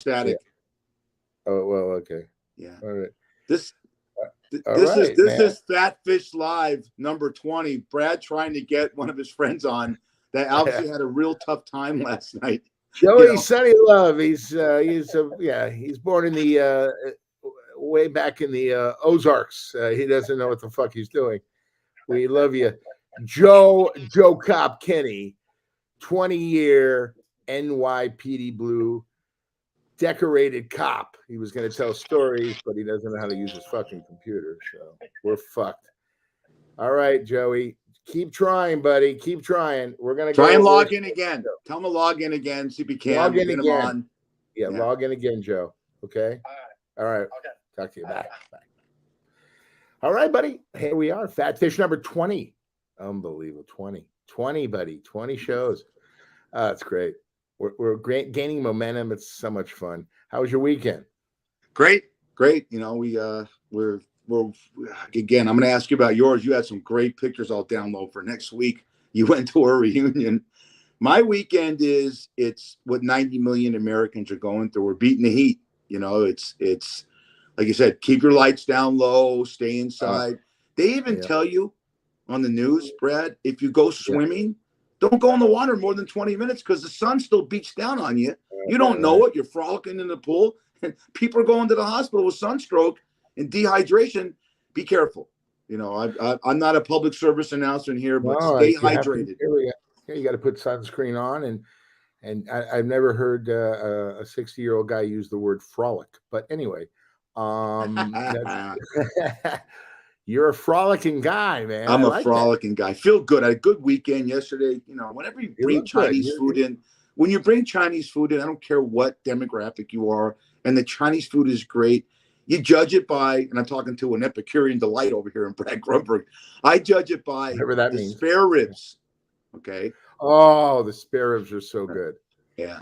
static. Yeah. Oh well, okay. Yeah. All right. This All right, this man. is Fat Fish Live number 20. Brad trying to get one of his friends on that obviously had a real tough time last night. You Joey know, Sunny Love. He's born in the way back in the Ozarks. He doesn't know what the fuck he's doing. We love you, Joe Cop Kenny, 20-year NYPD Blue decorated cop. He was going to tell stories, but he doesn't know how to use his fucking computer. So we're fucked. All right, Joey. Keep trying, buddy. Keep trying. We're going to try go and over log in again. Tell him to log in again, see if he can. Log We'll in get him again. on. Yeah, log in again, Joe. Okay? All right. Okay. Talk to you. Bye. Bye. All right, buddy. Here we are. Fat Fish number 20. Unbelievable. 20, buddy. 20 shows. That's great. We're gaining momentum. It's so much fun. How was your weekend? Great. You know, we're again, I'm going to ask you about yours. You had some great pictures I'll download for next week. You went to a reunion. My weekend it's what 90 million Americans are going through. We're beating the heat. You know, it's like you said, keep your lights down low, stay inside. They even tell you on the news, Brad, if you go swimming, don't go in the water more than 20 minutes because the sun still beats down on you. You don't know it. You're frolicking in the pool, and people are going to the hospital with sunstroke and dehydration. Be careful. You know, I'm not a public service announcer in here, but stay hydrated. You got to put sunscreen on, and I've never heard a 60-year-old guy use the word frolic. But anyway, you're a frolicking guy, man. I'm a frolicking guy. Feel good. I had a good weekend yesterday. You know, whenever you bring Chinese food in, when you bring Chinese food in, I don't care what demographic you are, and the Chinese food is great. You judge it by, and I'm talking to an Epicurean delight over here in Brad Grunberg. I judge it by the spare ribs. Okay. Oh, the spare ribs are so good. Yeah.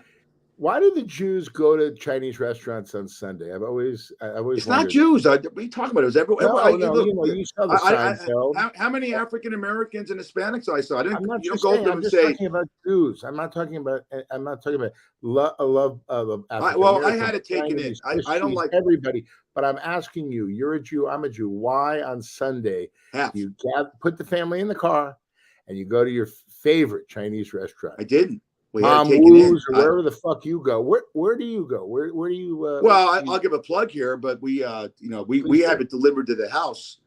Why do the Jews go to Chinese restaurants on Sunday? I've always it's not Jews. What are you talking about? It was everyone. You saw the Seinfeld. How many African Americans and Hispanics I saw? I'm not talking about Jews. I'm not talking about love. I had it taken in. I don't like everybody, but I'm asking you. You're a Jew. I'm a Jew. Why on Sunday you put the family in the car and you go to your favorite Chinese restaurant? I didn't. Mom Woo's or wherever the fuck you go. Where do you go? Where do you? Well, I'll give a plug here, but we have it delivered to the house,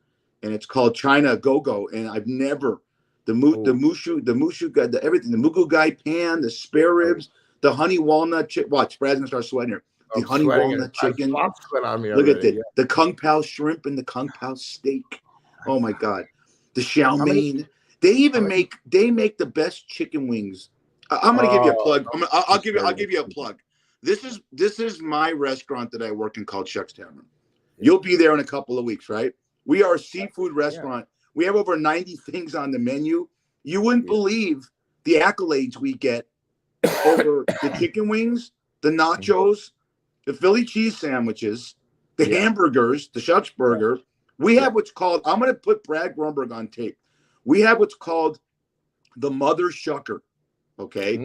and it's called China Go Go. And I've never the mushu got everything, the mugu gai pan, the spare ribs, the honey walnut chicken. Watch, Brad's gonna start sweating here. The honey walnut chicken. Look at the kung pao shrimp and the kung pao steak. Oh my god, the chow mein. They make the best chicken wings. I'm going to give you a plug. I'll give you a plug. This is my restaurant that I work in called Shucks Tavern. You'll be there in a couple of weeks, right? We are a seafood restaurant. We have over 90 things on the menu. You wouldn't believe the accolades we get over the chicken wings, the nachos, the Philly cheese sandwiches, the hamburgers, the Shucks burger. We have what's called, I'm going to put Brad Grunberg on tape. We have what's called the Mother Shucker. Okay.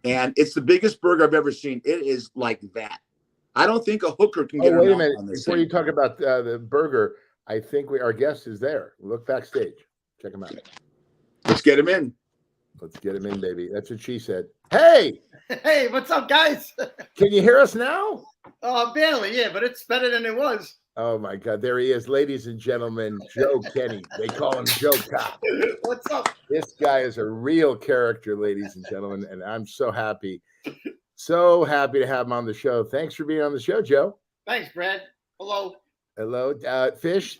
And it's the biggest burger I've ever seen. It is like that. I don't think a hooker can get wait a minute. Before you talk about the burger, I think our guest is there. Look backstage. Check him out. Let's get him in. Let's get him in, baby. That's what she said. Hey! Hey, what's up, guys? Can you hear us now? Barely, yeah, but it's better than it was. Oh my God, there he is, ladies and gentlemen, Joe Kenny. They call him Joe Cop. What's up? This guy is a real character, ladies and gentlemen, and I'm so happy to have him on the show. Thanks for being on the show, Joe. Thanks, Brad. Hello. Fish.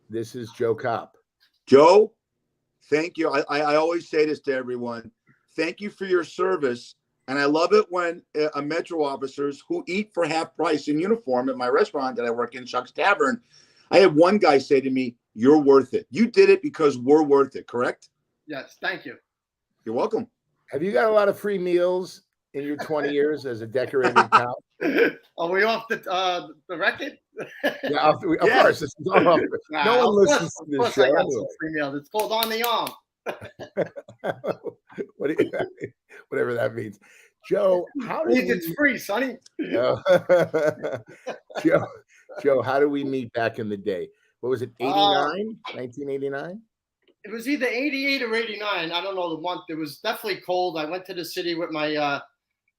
This is Joe Cop. Joe, thank you. I always say this to everyone. Thank you for your service. And I love it when Metro officers who eat for half price in uniform at my restaurant that I work in, Shucks Tavern. I had one guy say to me, "You're worth it. You did it because we're worth it." Correct? Yes. Thank you. You're welcome. Have you got a lot of free meals in your 20 years as a decorated cop? Are we off the record? Yeah, of course. This is all off. No one listens to this show. I got some free meals. It's called On the Arm. Whatever that means. Joe, how did It's we? free, Sonny. Oh. Joe, how did we meet back in the day? What was it? 89, 1989. It was either 88 or 89. I don't know the month. It was definitely cold. I went to the city with my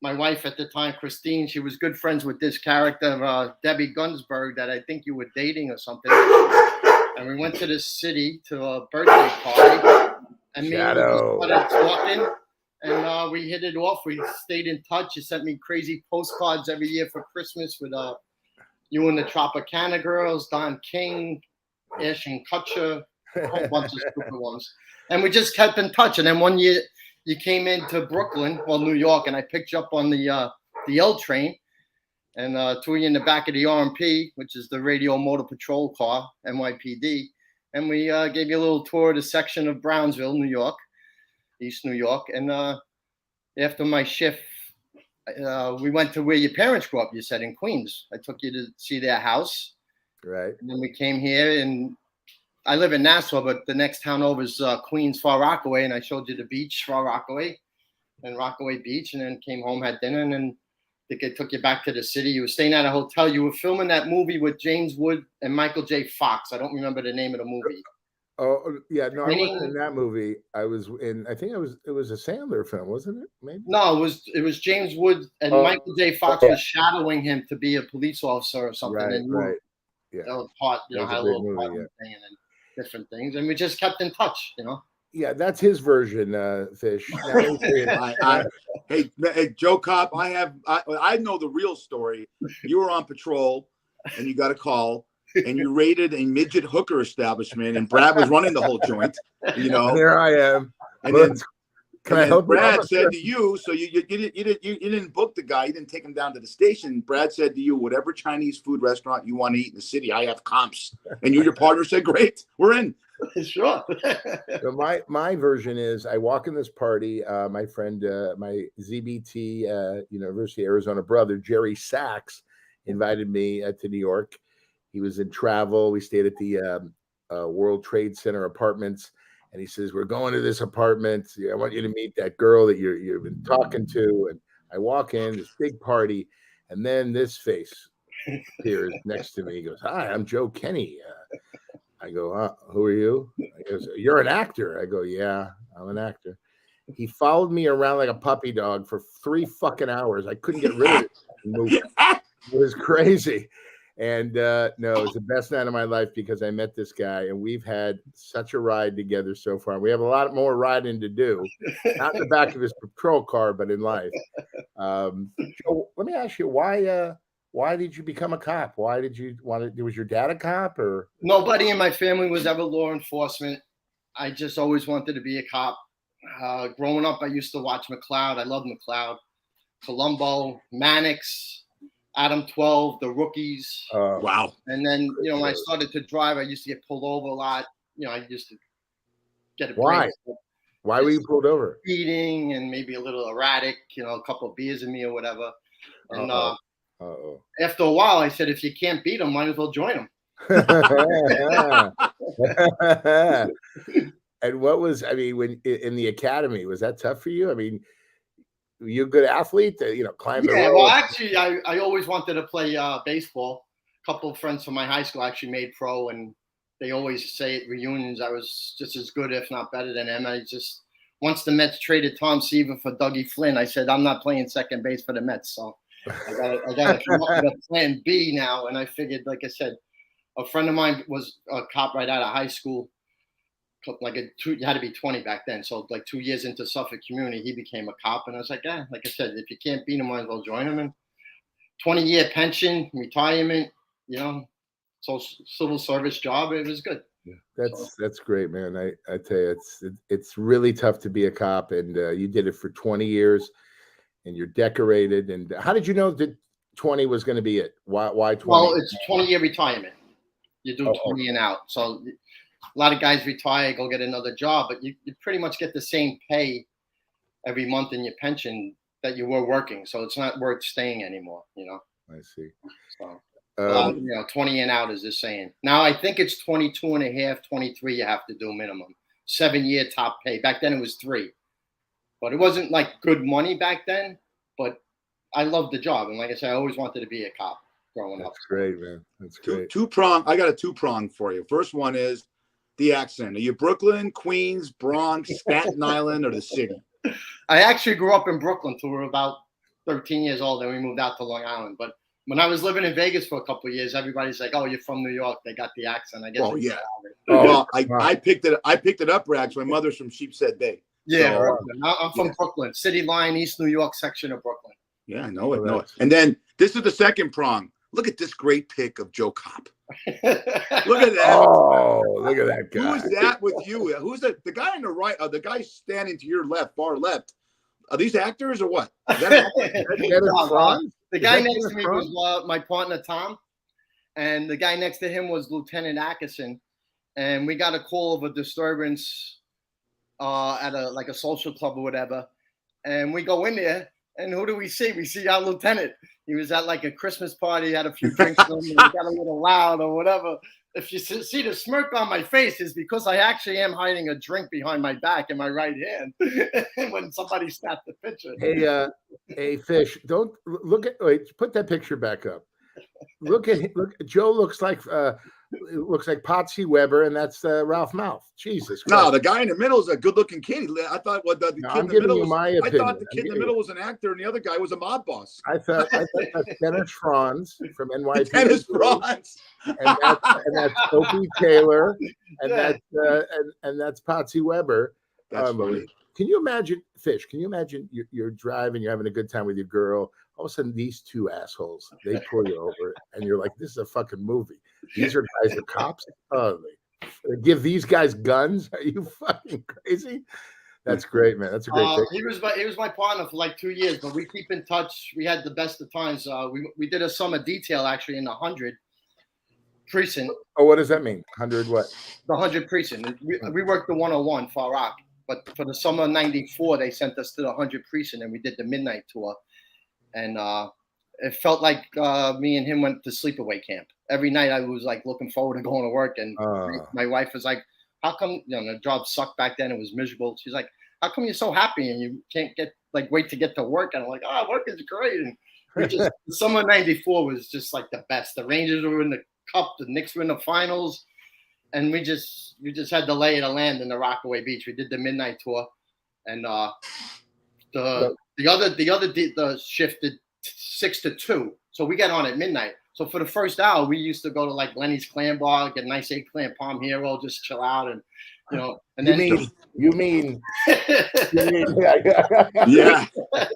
my wife at the time, Christine. She was good friends with this character, Debbie Gunsberg, that I think you were dating or something. And we went to the city to a birthday party. And me and Shadow. we started talking. And we hit it off. We stayed in touch. You sent me crazy postcards every year for Christmas with you and the Tropicana girls, Don King, Ashton Kutcher, a whole bunch of stupid ones. And we just kept in touch. And then one year you came into Brooklyn, well, New York, and I picked you up on the L train and threw you in the back of the RMP, which is the Radio Motor Patrol car, NYPD. And we gave you a little tour of the section of Brownsville, New York, East New York. And after my shift, we went to where your parents grew up, you said, in Queens. I took you to see their house. Right. And then we came here, and I live in Nassau, but the next town over is Queens, Far Rockaway, and I showed you the beach, Far Rockaway, and Rockaway Beach, and then came home, had dinner, and then I think I took you back to the city. You were staying at a hotel. You were filming that movie with James Wood and Michael J. Fox. I don't remember the name of the movie. Oh yeah, no, I wasn't in that movie. I was in. I think it was a Sandler film, wasn't it? Maybe. No, it was James Wood and Michael J. Fox was shadowing him to be a police officer or something. Right, and right. Yeah, that was part. That was had a a great little movie, part yeah. thing and different things, and we just kept in touch. Yeah, that's his version, Fish. Now, let me tell you, hey, Joe Cop, I know the real story. You were on patrol, and you got a call, and you raided a midget hooker establishment, and Brad was running the whole joint. Here I am. And then, Can I help Brad said to you, so you didn't book the guy, you didn't take him down to the station. Brad said to you, whatever Chinese food restaurant you want to eat in the city, I have comps. And your partner said, great, we're in. Sure. So my version is I walk in this party. My friend, my ZBT University of Arizona brother, Jerry Sachs, invited me to New York. He was in travel. We stayed at the World Trade Center apartments. And he says, we're going to this apartment. I want you to meet that girl that you've been talking to. And I walk in, this big party. And then this face appears next to me. He goes, hi, I'm Joe Kenny. I go, who are you? He goes, you're an actor. I go, yeah, I'm an actor. He followed me around like a puppy dog for 3 fucking hours. I couldn't get rid of it. It was crazy. And no, it was the best night of my life because I met this guy and we've had such a ride together so far. We have a lot more riding to do, not in the back of his patrol car, but in life. Joe, let me ask you, why did you become a cop? Why did you was your dad a cop or? Nobody in my family was ever law enforcement. I just always wanted to be a cop. Growing up, I used to watch McCloud. I loved McCloud, Columbo, Mannix, Adam 12, The Rookies. Wow. And then, when I started to drive, I used to get pulled over a lot. I used to get a Why? break. Why were you pulled over? Speeding and maybe a little erratic, a couple of beers in me or whatever. And after a while, I said, if you can't beat them, might as well join them. And when in the academy, was that tough for you? I mean, were you a good athlete? Climb the rope? Well, actually, I always wanted to play baseball. A couple of friends from my high school actually made pro, and they always say at reunions I was just as good, if not better than them. Once the Mets traded Tom Seaver for Dougie Flynn, I said, I'm not playing second base for the Mets. So I got to come up with a plan B now. And I figured, like I said, a friend of mine was a cop right out of high school. You had to be 20 back then. So like 2 years into Suffolk Community, he became a cop. And I was like, like I said, if you can't beat him, might as well join him. And 20-year pension, retirement, so civil service job. It was good. Yeah, that's great, man. I tell you, it's really tough to be a cop, and you did it for 20 years, and you're decorated. And how did you know that 20 was going to be it? Why 20? Well, it's 20-year retirement. You do 20 and out. So a lot of guys retire, go get another job, but you pretty much get the same pay every month in your pension that you were working. So it's not worth staying anymore, I see. So, 20 and out is the saying. Now I think it's 22 and a half, 23 you have to do minimum. 7-year top pay. Back then it was 3. But it wasn't like good money back then. but I love the job. And like I said, I always wanted to be a cop growing up. That's great, man. That's great. Two-prong. I got a two-prong for you. First one is the accent. Are you Brooklyn, Queens, Bronx, Staten Island, or the city? I actually grew up in Brooklyn till we were about 13 years old, and we moved out to Long Island. But when I was living in Vegas for a couple of years, everybody's like, "Oh, you're from New York." They got the accent. I guess. Oh yeah. Well, I picked it up, Rags. My mother's from Sheepshead Bay. Yeah, so, I'm from Brooklyn, City Line, East New York section of Brooklyn. Yeah, I know it. Know it. And then this is the second prong. Look at this great pic of Joe Kopp. Look at that. Oh, look at that guy. Who is that with you? Who's the guy on the right? The guy standing to your left, far left. Are these actors or what? The guy next to me was my partner, Tom. And the guy next to him was Lieutenant Atkinson. And we got a call of a disturbance at a social club or whatever. And we go in there, and who do we see? We see our lieutenant. He was at like a Christmas party, had a few drinks with him, and got a little loud or whatever. If you see the smirk on my face, is because I actually am hiding a drink behind my back in my right hand when somebody snapped the picture. Hey, Fish, don't look at. Wait, put that picture back up. Look. Joe looks like Patsy Weber, and that's Ralph Mouth. Jesus Christ. No, the guy in the middle is a good-looking kid. I thought the kid in the middle was an actor, and the other guy was a mob boss. I thought that's Dennis Franz from NYPD. Dennis Franz. And that's Opie Taylor, and that's Patsy Weber. That's funny. Can you imagine, Fish? Can you imagine you're driving, you're having a good time with your girl. All of a sudden, these two assholes, they pull you over, and you're like, this is a fucking movie. These are guys are cops. Oh, they give these guys guns. Are you fucking crazy? That's great, man. That's a great thing. He was my partner for like 2 years, but we keep in touch. We had the best of times. We did a summer detail actually in the 100 precinct. Oh, what does that mean? 100 what? The 100 precinct. We worked the 101 Far Rock, but for the summer of '94, they sent us to the 100 precinct, and we did the midnight tour. And it felt like me and him went to sleepaway camp. Every night I was like looking forward to going to work. And my wife was like, how come, the job sucked back then? It was miserable. She's like, how come you're so happy and you can't wait to get to work? And I'm like, work is great. And the summer of '94 was just like the best. The Rangers were in the cup. The Knicks were in the finals. And we just had the lay of the land in the Rockaway Beach. We did the midnight tour. And the shift did 6 to 2, so we got on at midnight. So for the first hour, we used to go to like Lenny's Clam Bar, get a nice eggplant palm hero, just chill out, and And then you mean yeah.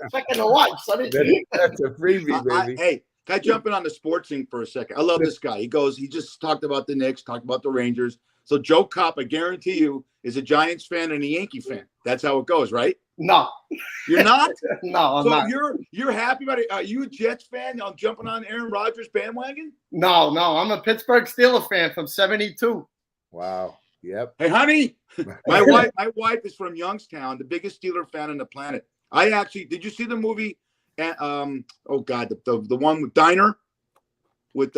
Second to watch, sonny. That's a freebie, baby. Hey, can I jump in on the sports thing for a second? I love this guy. He just talked about the Knicks, talked about the Rangers. So Joe Kopp, I guarantee you, is a Giants fan and a Yankee fan. That's how it goes, right? No. You're not? No, I'm not. You're happy about it. Are you a Jets fan? I'm jumping on Aaron Rodgers bandwagon? No. I'm a Pittsburgh Steelers fan from '72. Wow. Yep. Hey, honey, my wife is from Youngstown, the biggest Steeler fan on the planet. Did you see the movie? The one with Diner with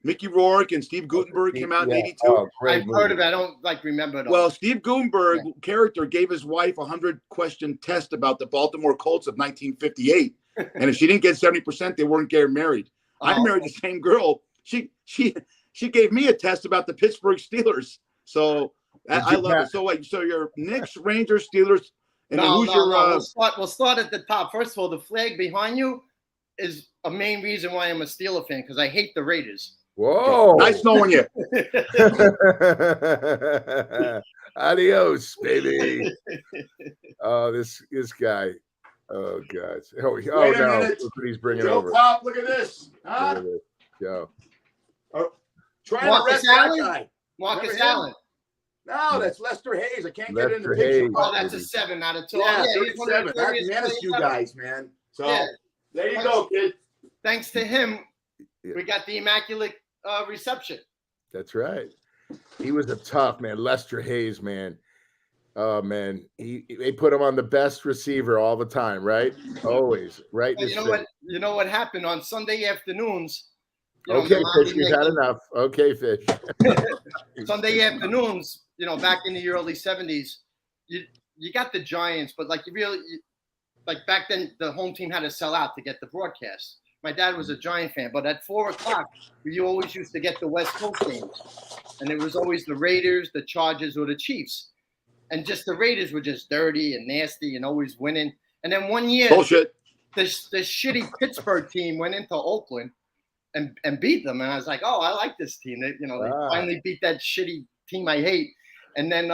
Mickey Rourke and Steve Guttenberg came out in '82. Oh, I've heard of it. I don't remember it all. Well, Steve Guttenberg character gave his wife a 100-question test about the Baltimore Colts of 1958, and if she didn't get 70%, they weren't getting married. I married the same girl. She gave me a test about the Pittsburgh Steelers. So I love it. So wait, so you're Knicks, Rangers, Steelers, and then who's your? We'll start at the top. First of all, the flag behind you is a main reason why I'm a Steeler fan, because I hate the Raiders. Whoa! Nice knowing you. Adios, baby. Oh, this guy. Oh God. Oh no! Look what he's bringing over. Top, look at this. Huh? Look at this. Joe. Trying to arrest that guy. Marcus Allen. No, that's Lester Hayes. I can't Lester get in the picture. Hayes. Oh, that's a 7 out of 2. Yeah, he's one of the 37. That's you guys, man. So there you Thanks. go, kid. Thanks to him, we got the immaculate reception. That's right. He was a tough man. Lester Hayes, man. Oh man, they put him on the best receiver all the time, right? Always, right? You know what happened on Sunday afternoons? Okay, Fish, you've had enough. Okay, Fish. Sunday afternoons, back in the early '70s, you got the Giants, but like like back then, the home team had to sell out to get the broadcast. My dad was a Giant fan, but at 4:00, we always used to get the West Coast games, and it was always the Raiders, the Chargers, or the Chiefs, and just the Raiders were just dirty and nasty and always winning. And then one year, Bullshit. this shitty Pittsburgh team went into Oakland and beat them, and I was like, oh, I like this team. They finally beat that shitty team I hate, and then.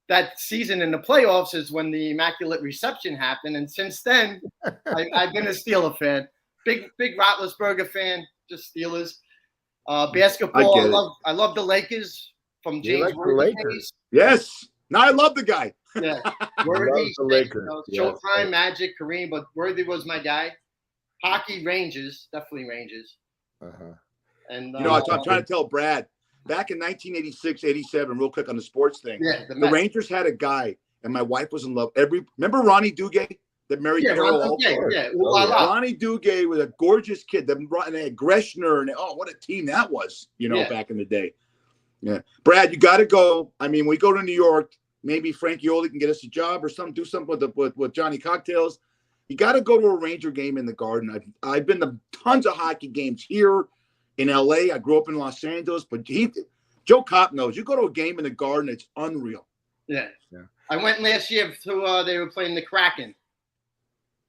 That season in the playoffs is when the Immaculate Reception happened, and since then, I've been a Steeler fan, big Roethlisberger fan, just Steelers. Basketball, I love the Lakers from James Worthy days. Yes, now I love the guy. Yeah, Worthy, the Lakers. Showtime, Magic, Kareem, but Worthy was my guy. Hockey, Rangers, definitely Rangers. And I'm trying to tell Brad. Back in 1986, 87, real quick on the sports thing, the Rangers had a guy, and my wife was in love. Remember Ronnie Duguay, that married Carol All-Star? Yeah. Ronnie Duguay was a gorgeous kid. And they had Greshner, and what a team that was, back in the day. Yeah. Brad, you got to go. I mean, we go to New York, maybe Frankie Oli can get us a job or something, do something with Johnny Cocktails. You got to go to a Ranger game in the Garden. I've been to tons of hockey games here. In LA, I grew up in Los Angeles, but Joe Kopp knows. You go to a game in the Garden, it's unreal. Yeah. I went last year to they were playing the Kraken.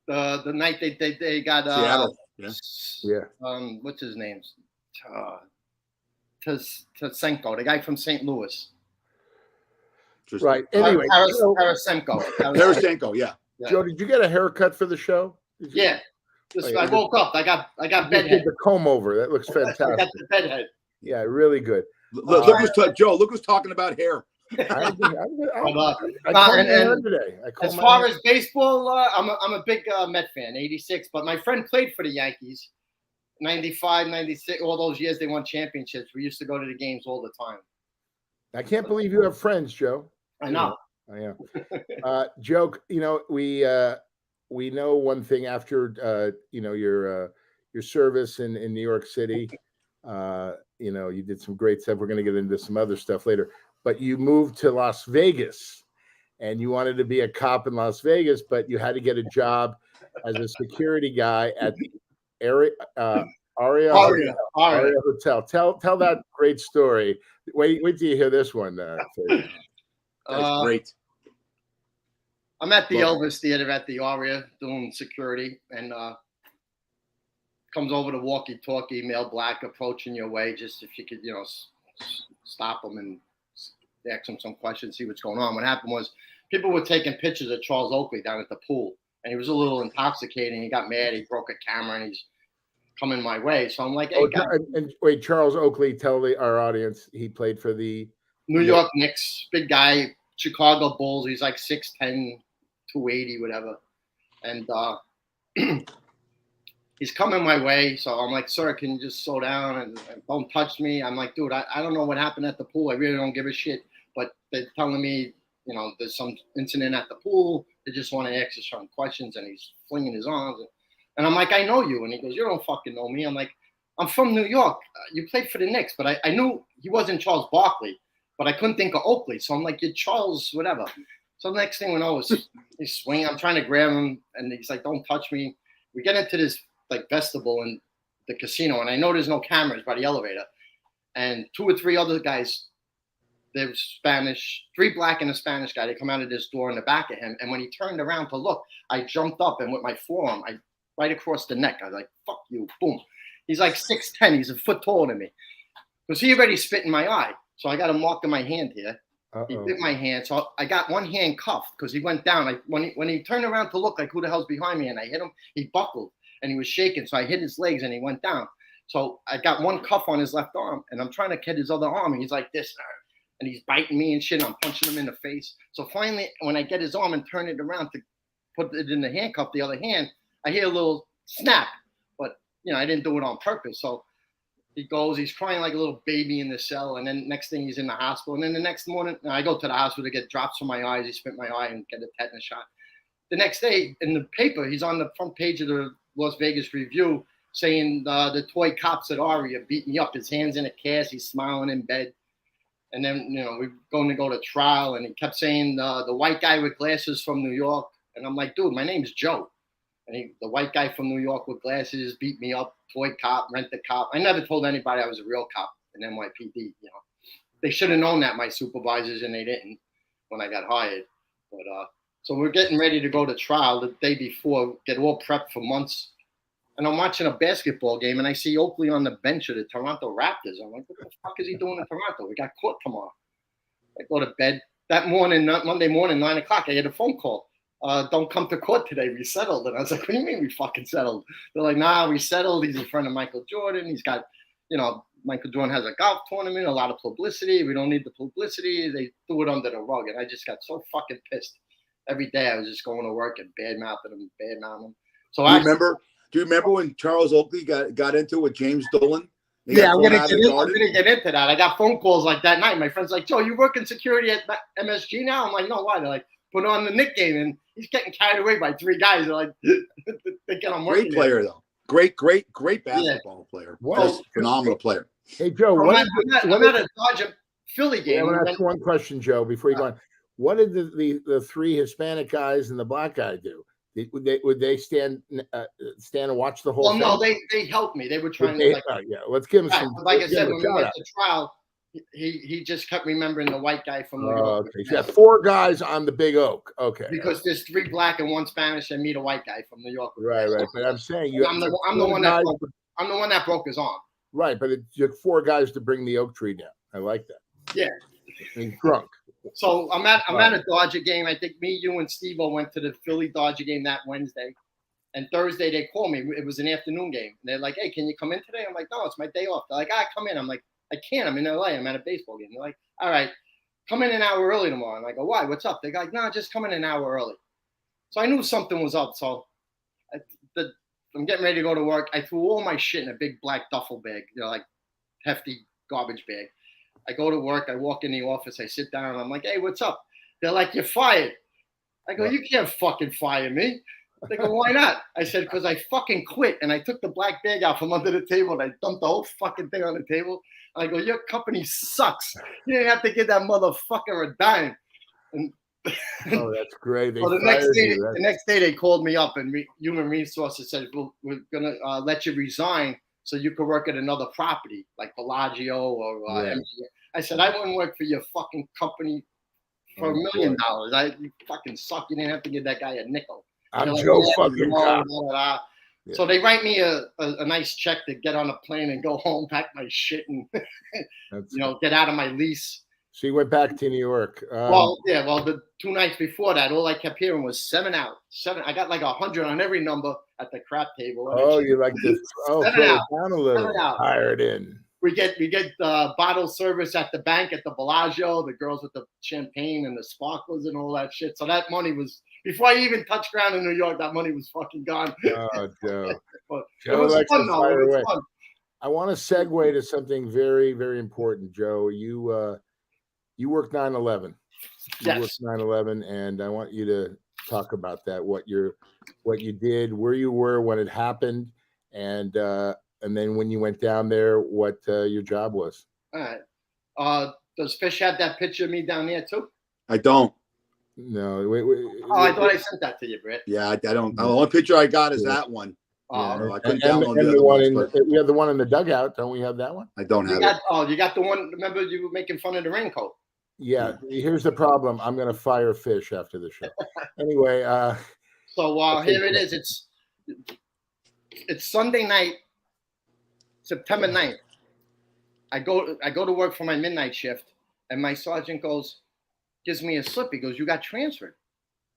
The night they got Seattle. What's his name? Tarasenko, the guy from St. Louis. Right. Anyway, Tarasenko. Yeah. Joe, did you get a haircut for the show? Yeah. I woke up. I got bedhead. The comb over. That looks fantastic. I got the bedhead. Yeah, really good. Look who's talking about hair. I today. As far as baseball, I'm a big Met fan. 86, but my friend played for the Yankees. 95, 96, all those years they won championships. We used to go to the games all the time. I can't believe you have friends, Joe. I know. Joe, we know one thing after your service in New York City. You did some great stuff. We're going to get into some other stuff later. But you moved to Las Vegas, and you wanted to be a cop in Las Vegas, but you had to get a job as a security guy at the Aria Hotel. Tell that great story. Wait till you hear this one. That's great. I'm at the Elvis Theater at the Aria doing security, and comes over the walkie-talkie, male black approaching your way, just if you could, stop him and ask him some questions, see what's going on. What happened was people were taking pictures of Charles Oakley down at the pool, and he was a little intoxicated. He got mad. He broke a camera, and he's coming my way. So I'm like, hey, wait, Charles Oakley, tell our audience he played for the New York Knicks, big guy, Chicago Bulls. He's like 6'10", 280, whatever. And he's coming my way. So I'm like, sir, can you just slow down and don't touch me? I'm like, dude, I don't know what happened at the pool. I really don't give a shit. But they're telling me, there's some incident at the pool. They just want to ask us some questions. And he's flinging his arms. And I'm like, I know you. And he goes, you don't fucking know me. I'm like, I'm from New York. You played for the Knicks. But I knew he wasn't Charles Barkley. But I couldn't think of Oakley. So I'm like, you're Charles, whatever. So the next thing we know is he's swinging. I'm trying to grab him. And he's like, don't touch me. We get into this vestibule in the casino. And I know there's no cameras by the elevator. And 2 or 3 other guys, they're Spanish, 3 black and a Spanish guy. They come out of this door in the back of him. And when he turned around to look, I jumped up. And with my forearm, right across the neck. I was like, fuck you. Boom. He's like 6'10". He's a foot taller than me. Because he already spit in my eye. So I got a mark in my hand here. He bit my hand. So I got one hand cuffed because he went down. When he turned around to look like who the hell's behind me and I hit him, he buckled and he was shaking. So I hit his legs and he went down. So I got one cuff on his left arm and I'm trying to get his other arm. And he's like this. And he's biting me and shit. And I'm punching him in the face. So finally, when I get his arm and turn it around to put it in the handcuff, the other hand, I hear a little snap. But, I didn't do it on purpose. So he goes, he's crying like a little baby in the cell. And then next thing he's in the hospital. And then the next morning, I go to the hospital to get drops from my eyes. He spit my eye and get a tetanus shot. The next day in the paper, he's on the front page of the Las Vegas Review saying the toy cops at Aria beat me up. His hand's in a cast. He's smiling in bed. And then, we're going to go to trial. And he kept saying the white guy with glasses from New York. And I'm like, dude, my name's Joe. And the white guy from New York with glasses beat me up, toy cop, rent the cop. I never told anybody I was a real cop in NYPD. They should have known that, my supervisors, and they didn't when I got hired. But so we're getting ready to go to trial the day before, get all prepped for months. And I'm watching a basketball game, and I see Oakley on the bench of the Toronto Raptors. I'm like, what the fuck is he doing in Toronto? We got caught tomorrow. I go to bed. That morning, Monday morning, 9 o'clock, I get a phone call. Don't come to court today. We settled. And I was like, what do you mean we fucking settled? They're like, nah, we settled. He's in front of Michael Jordan. He's got, Michael Jordan has a golf tournament, a lot of publicity. We don't need the publicity. They threw it under the rug. And I just got so fucking pissed. Every day I was just going to work and bad-mouthing him. So do you remember when Charles Oakley got into it with James Dolan? Yeah, I'm gonna get into that. I got phone calls like that night. My friend's like, Joe, you work in security at MSG now? I'm like, no, why? They're like, put on the Knick game, and he's getting carried away by 3 guys. They're like, thinking I'm working. Great player, though. Great basketball player. Phenomenal player. Hey, Joe, I'm at a Dodger Philly game. I'm gonna ask one question, Joe, before you go on. What did the 3 Hispanic guys and the black guy do? Would they stand and watch the whole thing? Well, no, they helped me. They were trying to let's give him some. Like I said, when we went to trial, he just kept remembering the white guy from New York. Okay, so you got 4 guys on the Big Oak. Okay, because there's 3 black and 1 Spanish, and me, the white guy from New York. Right. But I'm saying I'm the one that broke his arm. Right, but it took 4 guys to bring the oak tree down. I like that. Yeah, he's drunk. So I'm at a Dodger game. I think me, you, and Steve-O went to the Philly Dodger game that Wednesday. And Thursday they called me. It was an afternoon game. And they're like, hey, can you come in today? I'm like, no, it's my day off. They're like, come in. I'm like, I can't. I'm in LA. I'm at a baseball game. They're like, all right, come in an hour early tomorrow. And I go, why? What's up? They're like, no, just come in an hour early. So I knew something was up. So I'm getting ready to go to work. I threw all my shit in a big black duffel bag, like hefty garbage bag. I go to work. I walk in the office. I sit down. And I'm like, hey, what's up? They're like, you're fired. I go, you can't fucking fire me. They go, why not? I said, because I fucking quit. And I took the black bag out from under the table. And I dumped the whole fucking thing on the table. And I go, your company sucks. You didn't have to give that motherfucker a dime. And oh, that's great. So the next day they called me up, and Human Resources said, we're going to let you resign so you could work at another property like Bellagio or MGM. I said, I wouldn't work for your fucking company for $1 million. You fucking suck. You didn't have to give that guy a nickel. I'm Joe fucking God. So they write me a nice check to get on a plane and go home, pack my shit, and get out of my lease. So you went back to New York. Well, the 2 nights before that, all I kept hearing was 7 out. 7. I got like 100 on every number at the crap table. Oh, you like this? Oh, 7 out. Down a little. Hired in. We get bottle service at the bank at the Bellagio. The girls with the champagne and the sparklers and all that shit. So that money was, before I even touched ground in New York, that money was fucking gone. Oh, Joe. It was fun though. It was fun. I want to segue to something very, very important, Joe. You worked 9/11. You worked 9/11, and I want you to talk about that. What you did, where you were when it happened, and then when you went down there, what your job was. All right. Does Fish have that picture of me down there too? I don't. No. I thought I sent that to you, Brett. Yeah, I don't. The only picture I got is that one. I couldn't download the other one. We have the one in the dugout. Don't we have that one? I don't have it. Oh, you got the one. Remember you were making fun of the raincoat? Yeah. Here's the problem. I'm going to fire Fish after the show. Anyway. So here it is. It's Sunday night, September 9th. I go to work for my midnight shift, and my sergeant gives me a slip. He goes, you got transferred.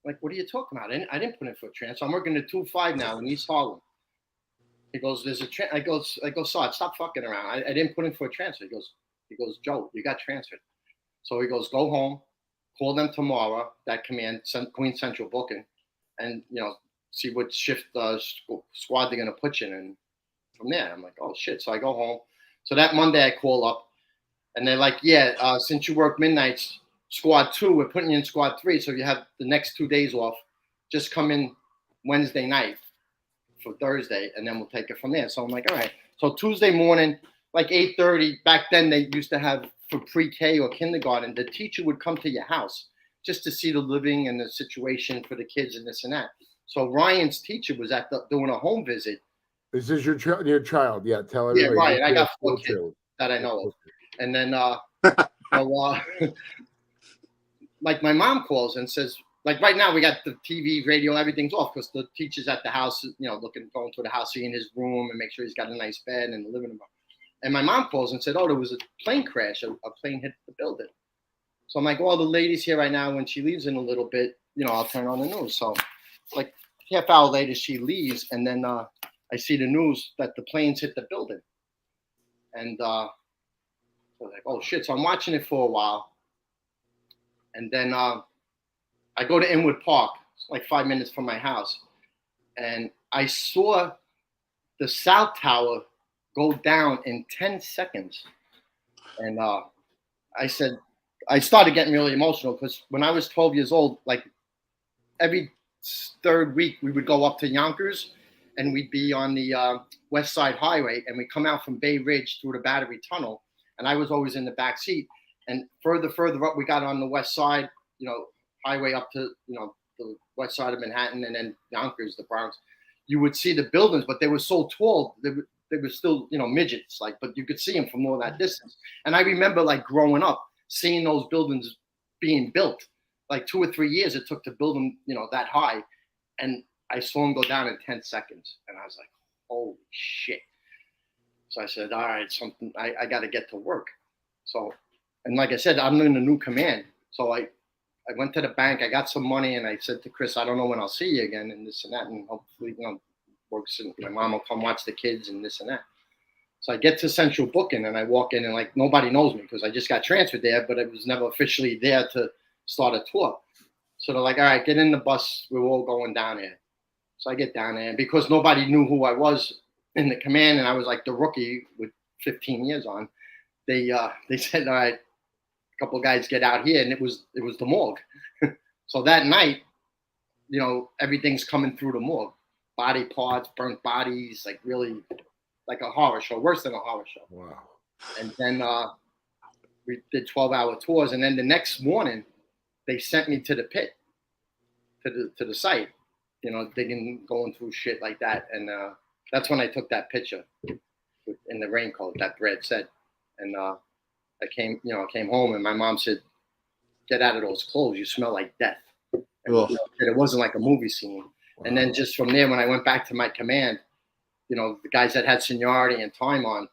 I'm like, what are you talking about? I didn't put in for a transfer. I'm working at 2-5 now in East Harlem. He goes, there's a I go, Sarge, stop fucking around. I didn't put in for a transfer. He goes, Joe, you got transferred. So he goes, go home, call them tomorrow, that command, Queen Central booking, and see what shift squad they're gonna put you in. And from there, I'm like, oh shit. So I go home. So that Monday I call up, and they're like, since you work midnights, squad 2, we're putting you in squad 3. So you have the next 2 days off. Just come in Wednesday night for Thursday, and then we'll take it from there. So I'm like, all right. So Tuesday morning, like 8:30. Back then they used to have for pre-K or kindergarten, the teacher would come to your house. just to see the living and the situation for the kids and this and that. So Ryan's teacher was doing a home visit. This is your child. Yeah, tell Yeah, everybody. right. I got 4 kids that I know of. And then, like my mom calls and says, like right now we got the TV, radio, everything's off because the teacher's at the house, going to the house, seeing his room and make sure he's got a nice bed and the living room. And my mom calls and said, oh, there was a plane crash. A plane hit the building. So I'm like, well, the lady's here right now. When she leaves in a little bit, I'll turn on the news. So like half hour later, she leaves. And then I see the news that the planes hit the building. And so I was like, oh, shit. So I'm watching it for a while. And then I go to Inwood Park, like 5 minutes from my house. And I saw the South Tower go down in 10 seconds. And I started getting really emotional because when I was 12 years old, like every third week, we would go up to Yonkers and we'd be on the West Side Highway and we'd come out from Bay Ridge through the Battery Tunnel. And I was always in the back seat. And further up, we got on the West Side, highway up to, the West Side of Manhattan and then Yonkers, the Bronx. You would see the buildings, but they were so tall. They were still, midgets, but you could see them from all that distance. And I remember like growing up, seeing those buildings being built. Like 2 or 3 years it took to build them, that high. And I saw them go down in 10 seconds. And I was like, holy shit. So I said, all right, I got to get to work. So, and like I said, I'm in a new command. So I went to the bank, I got some money, and I said to Chris, I don't know when I'll see you again, and this and that, and hopefully, works, and my mom will come watch the kids and this and that. So I get to Central Booking, and I walk in, and like nobody knows me because I just got transferred there, but I was never officially there to start a tour. So they're like, all right, get in the bus, we're all going down there. So I get down there, and because nobody knew who I was in the command, and I was like the rookie with 15 years on, they said, all right, couple of guys get out here, and it was the morgue. So that night, everything's coming through the morgue, body parts, burnt bodies, like really like a horror show, worse than a horror show. Wow. And then we did 12-hour tours, and then the next morning they sent me to the pit, to the site, digging, going through shit like that. And that's when I took that picture in the raincoat that Brad said. And I came home, and my mom said, get out of those clothes. You smell like death. And it wasn't like a movie scene. Wow. And then just from there, when I went back to my command, the guys that had seniority and time on,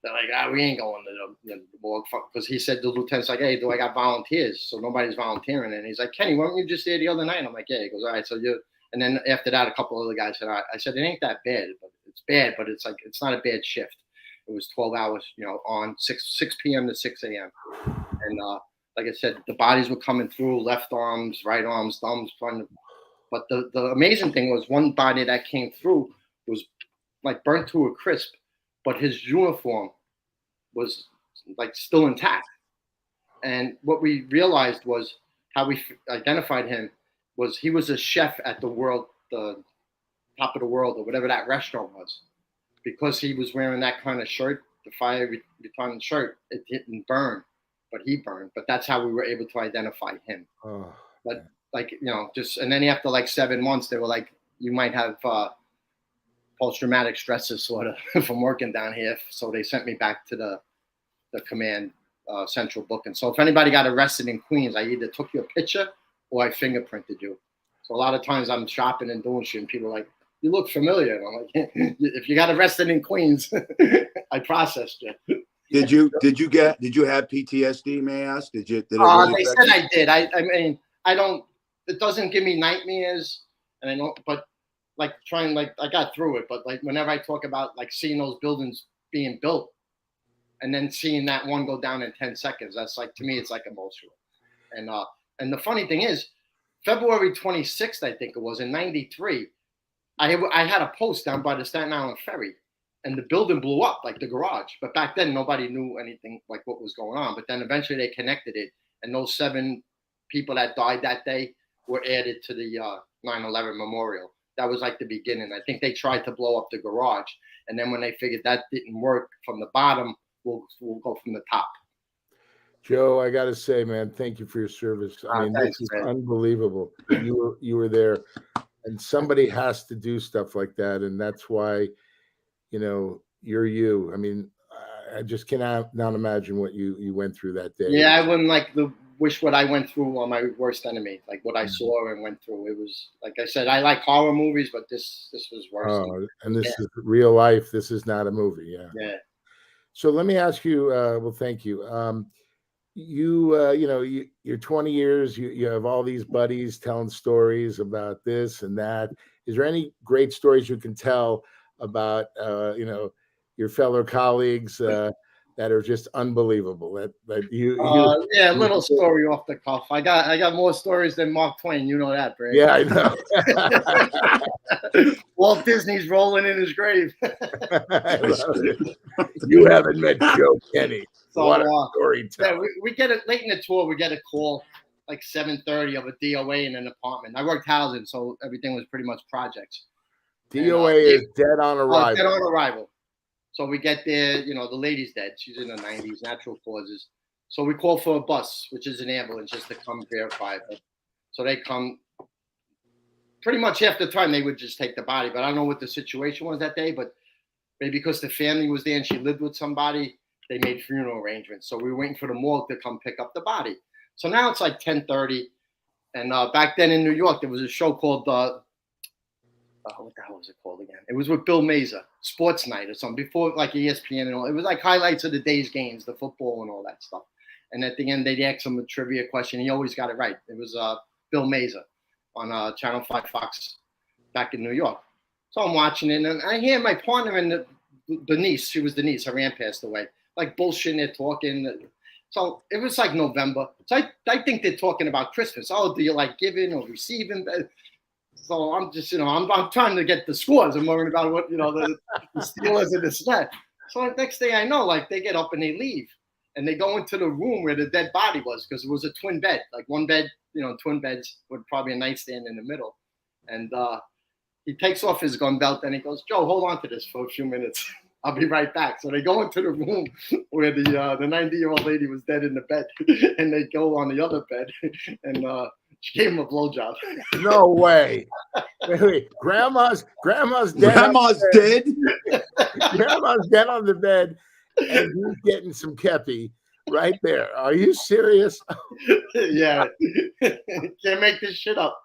they're like, we ain't going to the morgue. Because he said, the lieutenant's like, hey, I got volunteers? So nobody's volunteering. And he's like, Kenny, weren't you just there the other night? And I'm like, yeah. He goes, all right, so you. And then after that, a couple other guys said, all right. I said, it ain't that bad. But it's bad, but it's like, it's not a bad shift. It was 12 hours, on 6 p.m. to 6 a.m. And like I said, the bodies were coming through, left arms, right arms, thumbs, front. But the amazing thing was one body that came through was like burnt to a crisp, but his uniform was like still intact. And what we realized was how we identified him was he was a chef at the Top of the World, or whatever that restaurant was. Because he was wearing that kind of shirt, the fire retardant shirt, it didn't burn, but he burned. But that's how we were able to identify him. Oh, but and then after like 7 months, they were like, you might have post-traumatic stress disorder from working down here. So they sent me back to the command Central Booking. So if anybody got arrested in Queens, I either took your picture or I fingerprinted you. So a lot of times I'm shopping and doing shit, and people are like, you look familiar. And I'm like, if you got arrested in Queens, I processed you. Did you have PTSD, may I ask? They said I did. I mean, I don't, it doesn't give me nightmares, and I know, but like I got through it, but like whenever I talk about like seeing those buildings being built and then seeing that one go down in 10 seconds, that's like, to me, it's like emotional. And the funny thing is, February 26th, I think it was, in 93, I had a post down by the Staten Island Ferry, and the building blew up, like the garage. But back then, nobody knew anything like what was going on. But then eventually they connected it, and those 7 people that died that day were added to the 9/11 memorial. That was like the beginning. I think they tried to blow up the garage, and then when they figured that didn't work from the bottom, we'll go from the top. Joe, I got to say, man, thank you for your service. I mean, Thanks, this is man. unbelievable. You were there, and somebody has to do stuff like that, and that's why, you're you. I mean, I just cannot not imagine what you went through that day. Yeah, I wouldn't wish what I went through on my worst enemy, like what I saw and went through. It was like I said, I like horror movies, but this was worse. Oh, and this is real life. This is not a movie. Yeah. Yeah. So let me ask you. Well, thank you. You're 20 years. You have all these buddies telling stories about this and that. Is there any great stories you can tell about your fellow colleagues that are just unbelievable? That Yeah, a little story off the cuff. I got more stories than Mark Twain. You know that, Brad. Yeah, I know. Walt Disney's rolling in his grave. You haven't met Joe Kenny. So, what a story! Yeah, we get it late in the tour. We get a call like 7:30 of a DOA in an apartment. I worked housing, so everything was pretty much projects. DOA is dead on arrival. Dead on arrival. So we get there, the lady's dead. She's in her 90s, natural causes. So we call for a bus, which is an ambulance, just to come verify it. So they come. Pretty much half the time they would just take the body, but I don't know what the situation was that day. But maybe because the family was there and she lived with somebody, they made funeral arrangements. So we were waiting for the morgue to come pick up the body. So now it's like 10:30, and back then in New York there was a show called what the hell was it called again? It was with Bill Mazer, Sports Night or something, before like ESPN and all. It was like highlights of the day's games, the football and all that stuff. And at the end, they'd ask him a trivia question. He always got it right. It was Bill Mazer on Channel 5 Fox back in New York. So I'm watching it, and I hear my partner and the niece, she was the niece, her aunt passed away, like bullshitting, they're talking. So it was like November. So I think they're talking about Christmas. Oh, do you like giving or receiving? So I'm just, I'm trying to get the scores. I'm worrying about what, the Steelers and this and that. So next thing I know, like they get up and they leave and they go into the room where the dead body was, because it was a twin bed, like one bed, twin beds with probably a nightstand in the middle. And he takes off his gun belt and he goes, Joe, hold on to this for a few minutes. I'll be right back. So they go into the room where the 90-year-old lady was dead in the bed, and they go on the other bed, and she gave him a blowjob. No way. Wait. Grandma's dead. Grandma's dead. Grandma's dead on the bed, and he's getting some kepi right there. Are you serious? Yeah. Can't make this shit up.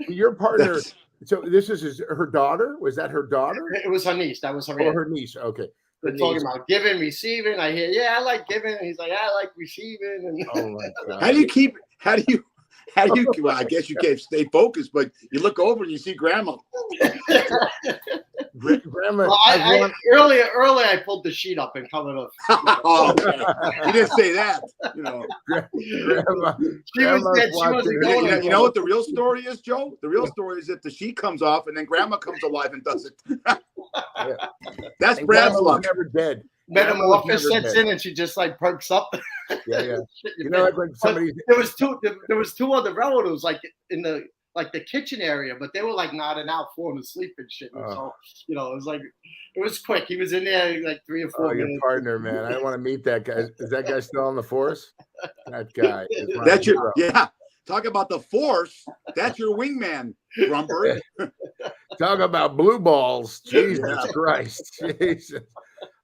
Your partner. So this is her daughter? Was that her daughter? It was her niece. That was her aunt. Her niece. Okay. They're talking about giving, receiving. I hear, I like giving. And he's like, I like receiving. And oh my God. How do you, well, I guess you can't stay focused, but you look over and you see grandma. Grandma. Well, earlier I pulled the sheet up and covered up. Oh, okay. You didn't say that. Grandma. She was dead. She wasn't going. You know what the real story is, Joe? The real story is if the sheet comes off and then grandma comes alive and does it. Yeah. That's Brad's luck. Never dead. Metamorphosis sets in and she just like perks up. Yeah. Like when somebody there was two other relatives like in the kitchen area, but they were like nodding out, falling asleep and shit. And so it was like it was quick. He was in there like 3 or 4 minutes. Your partner, man. I want to meet that guy. Is that guy still on the force? That guy. That's your Talk about the force. That's your wingman, Rumper. Talk about blue balls. Jesus Christ. Jesus.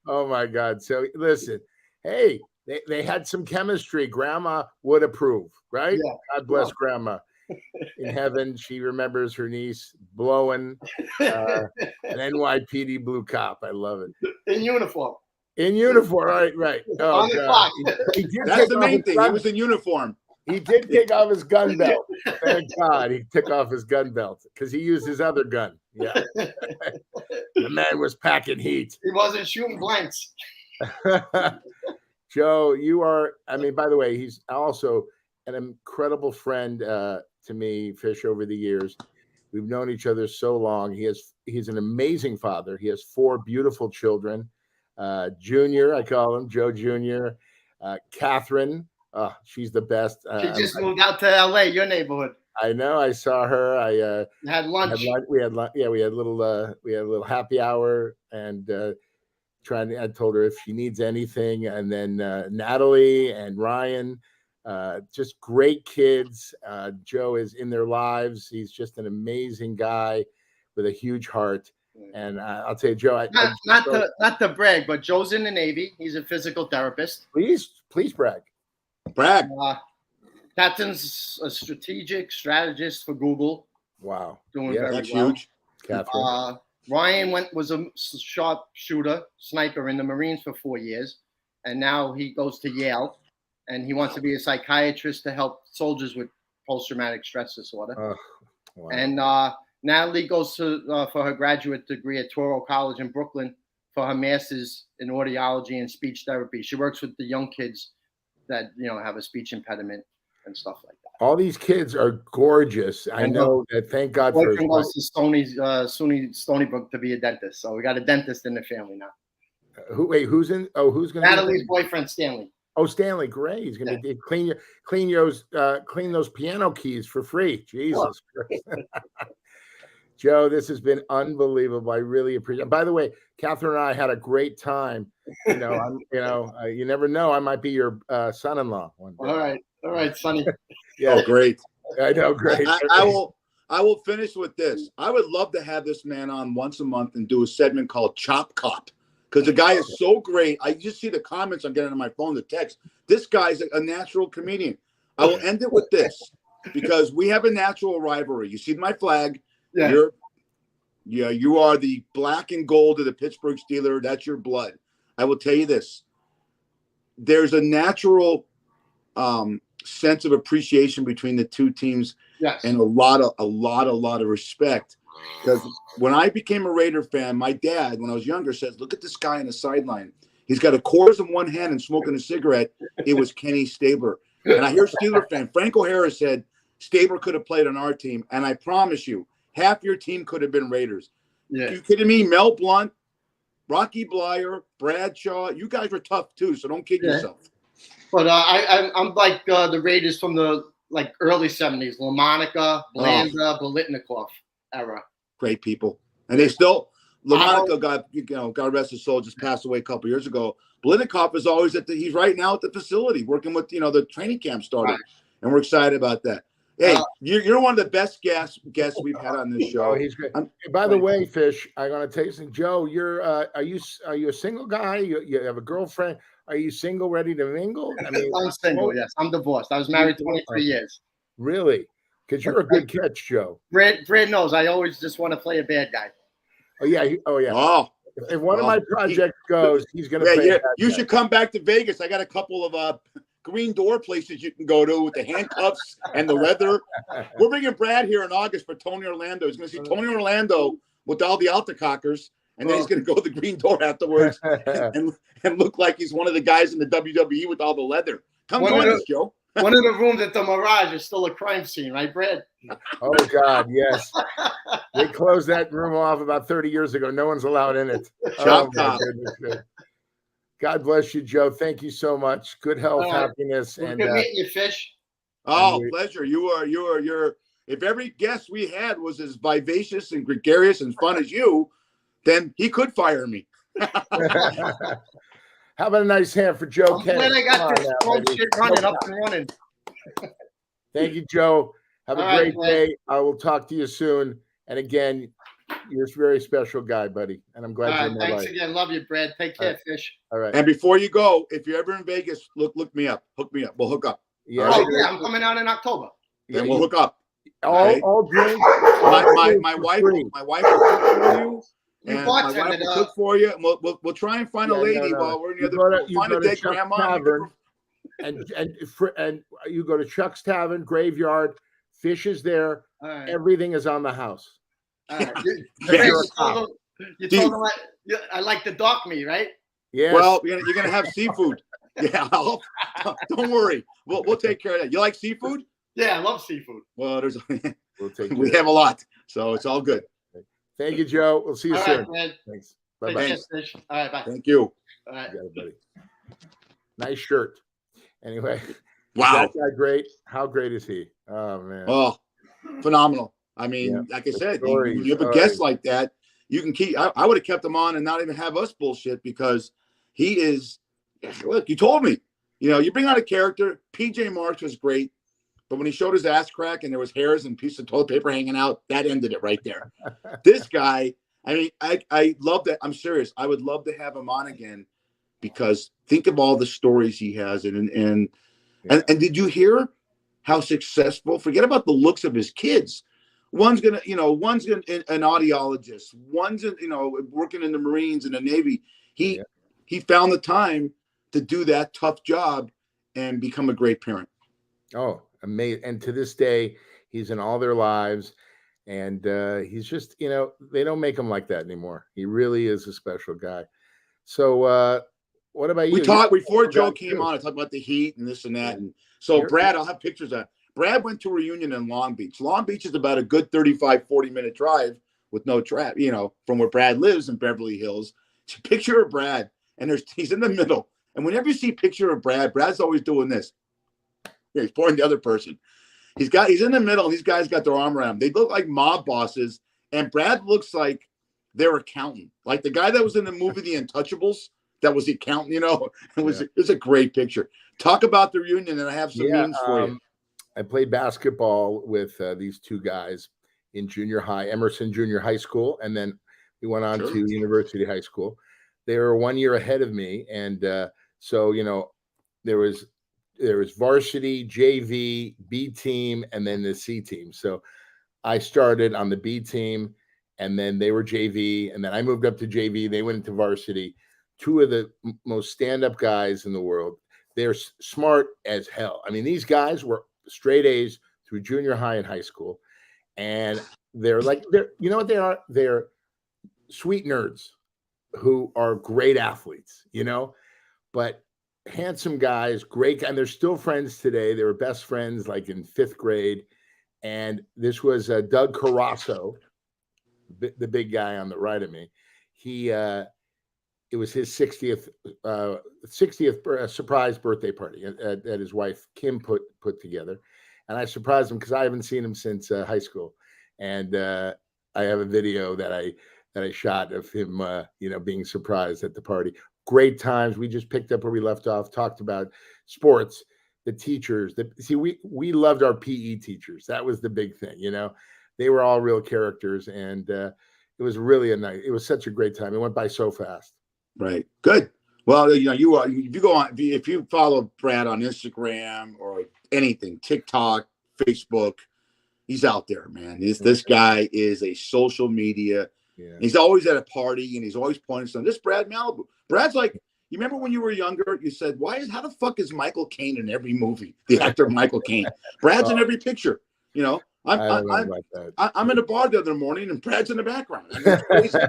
Oh my God. So listen, hey, they had some chemistry. Grandma would approve, right? Yeah. God bless Grandma. In heaven, she remembers her niece blowing an NYPD blue cop. I love it. In uniform. Right. Oh, on the clock. That's the main thing. He was in uniform. He did take off his gun belt. Thank God he took off his gun belt because he used his other gun. Yeah. The man was packing heat. He wasn't shooting blanks. Joe, you are, by the way, he's also an incredible friend to me, Fish, over the years. We've known each other so long. He's an amazing father. He has 4 beautiful children. Junior, I call him Joe Jr. Catherine. She's the best. She just moved out to LA, your neighborhood. I know. I saw her. I had lunch. We had lunch. Yeah, we had a little happy hour, and I told her if she needs anything. And then Natalie and Ryan, just great kids. Joe is in their lives. He's just an amazing guy with a huge heart. And I'll tell you, Joe, not to brag, but Joe's in the Navy. He's a physical therapist. Please brag. Brag. Captain's a strategist for Google. Wow. Doing very That's well. huge. Catherine. Ryan was a sharp sniper in the Marines for 4 years, and now he goes to Yale, and he wants to be a psychiatrist to help soldiers with post-traumatic stress disorder. Wow. And Natalie goes to for her graduate degree at Toro College in Brooklyn for her master's in audiology and speech therapy. She works with the young kids that have a speech impediment and stuff like that. All these kids are gorgeous. I know that. Thank God for his goes to Stony Brook to be a dentist. So we got a dentist in the family now. Who's in? Oh, who's going to? Natalie's boyfriend, Stanley. Oh, Stanley, great. He's going to clean those piano keys for free. Jesus Christ. Joe, this has been unbelievable. I really appreciate it. By the way, Catherine and I had a great time. You never know. I might be your son-in-law one day. All right, Sonny. Yeah. Oh, great. I know, great. I will finish with this. I would love to have this man on once a month and do a segment called Chop Cop, because the guy is so great. I just see the comments I'm getting on my phone, the text. This guy's a natural comedian. I will end it with this, because we have a natural rivalry. You see my flag. Yeah. You are the black and gold of the Pittsburgh Steelers. That's your blood. I will tell you this. There's a natural sense of appreciation between the two teams, and a lot of respect. Because when I became a Raider fan, my dad, when I was younger, says, "Look at this guy on the sideline. He's got a quarters in one hand and smoking a cigarette." It was Kenny Stabler. And I hear Steeler fan Franco Harris said Stabler could have played on our team, and I promise you, half your team could have been Raiders. Yeah. Are you kidding me? Mel Blount, Rocky Blyer, Bradshaw, you guys were tough too, so don't kid yourself. But I'm like the Raiders from the early 70s, LaMonica, Blanda, Bolitnikov era. Great people. And they still, LaMonica God rest his soul, just passed away a couple years ago. Bolitnikov is always he's right now at the facility working with, the training camp started. Right. And we're excited about that. Hey, you're one of the best guests we've had on this show. Oh, he's great. By the way, Fish, I'm gonna tell you something. Joe, you're are you a single guy? You have a girlfriend? Are you single, ready to mingle? I mean, I'm single. Yes, I'm divorced. I was married 23 years. Really? Because you're a good catch, Joe. Brad knows I always just want to play a bad guy. Oh yeah. Oh. If one of my projects goes, he's gonna. Play a bad you guy. Should come back to Vegas. I got a couple of green door places you can go to with the handcuffs and the leather. We're bringing Brad here in August for Tony Orlando. He's going to see Tony Orlando with all the Altacockers, and then he's going to go to the green door afterwards and look like he's one of the guys in the WWE with all the leather. Come join us, Joe. One of the rooms at the Mirage is still a crime scene, right, Brad? Oh, God, yes. They closed that room off about 30 years ago. No one's allowed in it. God bless you, Joe. Thank you so much. Good health, happiness, and good meeting you, Fish. Oh, pleasure. You're. If every guest we had was as vivacious and gregarious and fun as you, then he could fire me. How about a nice hand for Joe? I'm glad I got this shit running up and running. Thank you, Joe. Have a great day. I will talk to you soon. And again, you're a very special guy, buddy, and I'm glad you're in my life. Thanks again. Love you, Brad. Take care, Fish. All right. And before you go, if you're ever in Vegas, look me up. Hook me up. We'll hook up. Yeah. I'm coming out in October. And we'll hook up. All drinks. My wife will cook for you. And my wife will cook for you. And we'll try and find a lady while we're in the other. We'll find a dead grandma. Tavern, and you go to Chuck's Tavern, Graveyard. Fish is there. Right. Everything is on the house. You told him I like to dock me, right? Yeah. Well, you're gonna have seafood. Yeah. Don't worry. We'll take care of that. You like seafood? Yeah, I love seafood. Well, we have a lot, so it's all good. Thank you, Joe. We'll see you soon. Right, thanks. Bye-bye. All right, bye. Thank you. All right. You got it, buddy. Nice shirt. Anyway. Wow. Is that guy great? How great is he? Oh man. Oh, phenomenal. I mean, like I said, when you have a guest like that, you can keep. I would have kept him on and not even have us bullshit because he is. Look, you told me. You bring out a character. PJ Marks was great, but when he showed his ass crack and there was hairs and piece of toilet paper hanging out, that ended it right there. This guy, I mean, I love that. I'm serious. I would love to have him on again because think of all the stories he has, and did you hear how successful? Forget about the looks of his kids. One's an audiologist. One's working in the Marines and the Navy. He found the time to do that tough job and become a great parent. Oh, amazing. And to this day, he's in all their lives. And he's just, they don't make him like that anymore. He really is a special guy. So what about you? We talked before Joe came on. I talked about the heat and this and that. And so Brad, I'll have pictures of that. Brad went to a reunion in Long Beach. Long Beach is about a good 35, 40-minute drive with no traffic, from where Brad lives in Beverly Hills. It's a picture of Brad, and he's in the middle. And whenever you see a picture of Brad, Brad's always doing this. He's pointing the other person. He's in the middle, and these guys got their arm around him. They look like mob bosses, and Brad looks like their accountant. Like the guy that was in the movie The Untouchables, that was the accountant, It was a great picture. Talk about the reunion, and I have some memes for you. I played basketball with these two guys in junior high, Emerson Junior High School, and then we went on to University High School. They were 1 year ahead of me, and so there was varsity, JV, B team, and then the C team. So I started on the B team, and then they were JV, and then I moved up to JV. They went into varsity. Two of the most stand-up guys in the world. They're smart as hell. I mean, these guys were straight A's through junior high and high school, and they're you know what they are? They're sweet nerds who are great athletes, but handsome guys, great, and they're still friends today. They were best friends like in 5th grade. And this was Doug Carasso, the big guy on the right of me. It was his 60th surprise birthday party that his wife Kim put together, and I surprised him because I haven't seen him since high school, and I have a video that I shot of him, being surprised at the party. Great times. We just picked up where we left off, talked about sports, the teachers. We loved our PE teachers. That was the big thing, They were all real characters, and it was really it was such a great time. It went by so fast. Right. Good. Well, if you follow Brad on Instagram or anything, TikTok, Facebook, he's out there, man. This guy is a social media. Yeah. He's always at a party and he's always pointing something. This Brad Malibu. Brad's like, you remember when you were younger, you said, how the fuck is Michael Caine in every movie? The actor Michael Caine. Brad's in every picture. I'm in a bar the other morning and Brad's in the background. I mean, it's crazy.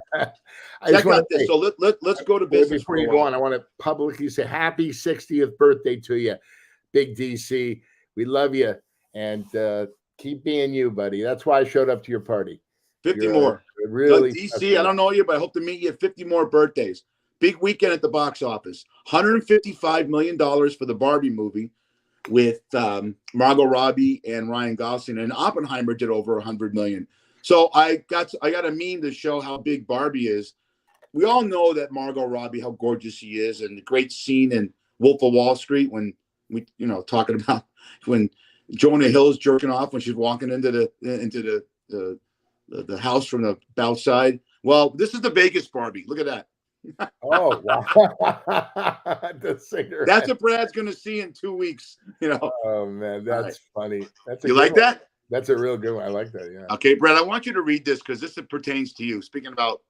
Check out this. So let's go to business. Before you go on, I want to publicly say happy 60th birthday to you, Big DC. We love you and keep being you, buddy. That's why I showed up to your party. 50 more. Really, DC, I don't know you, but I hope to meet you at 50 more birthdays. Big weekend at the box office. $155 million for the Barbie movie with Margot Robbie and Ryan Gosling, and Oppenheimer did over 100 million. So I got a meme to show how big Barbie is. We all know that Margot Robbie, how gorgeous she is, and the great scene in Wolf of Wall Street when we, talking about when Jonah Hill's jerking off when she's walking into the house from the outside. Well, this is the Vegas Barbie. Look at that. Oh, wow. The singer. That's what Brad's going to see in 2 weeks. Oh, man. That's funny. You like that? That's a real good one. I like that. Yeah. Okay, Brad, I want you to read this because this pertains to you. Speaking about,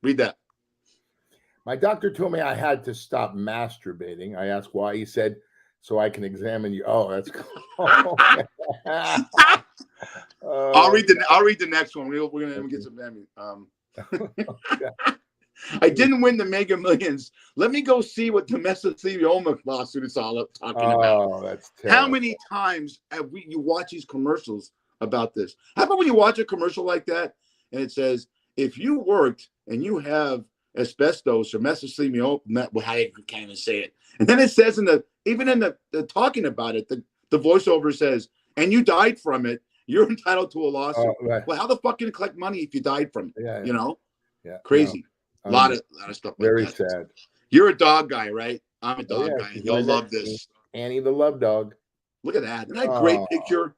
read that. My doctor told me I had to stop masturbating. I asked why. He said, so I can examine you. Oh, that's cool. I'll read the next one. We're gonna get some. I didn't win the Mega Millions. Let me go see what the mesothelioma lawsuit is all talking about. Oh, that's terrible. How many times have you watch these commercials about this? How about when you watch a commercial like that and it says, if you worked and you have asbestos or mesothelioma, well, I can't even say it. And then it says even in the talking about it, the voiceover says, and you died from it, you're entitled to a lawsuit. Right. Well, how the fuck can you collect money if you died from it? Yeah. Yeah. Crazy. No, A lot of stuff like very that. sad. You're a dog guy, right? I'm a dog yeah, guy, and you'll love this. Annie the love dog. Look at that. Isn't that a great picture?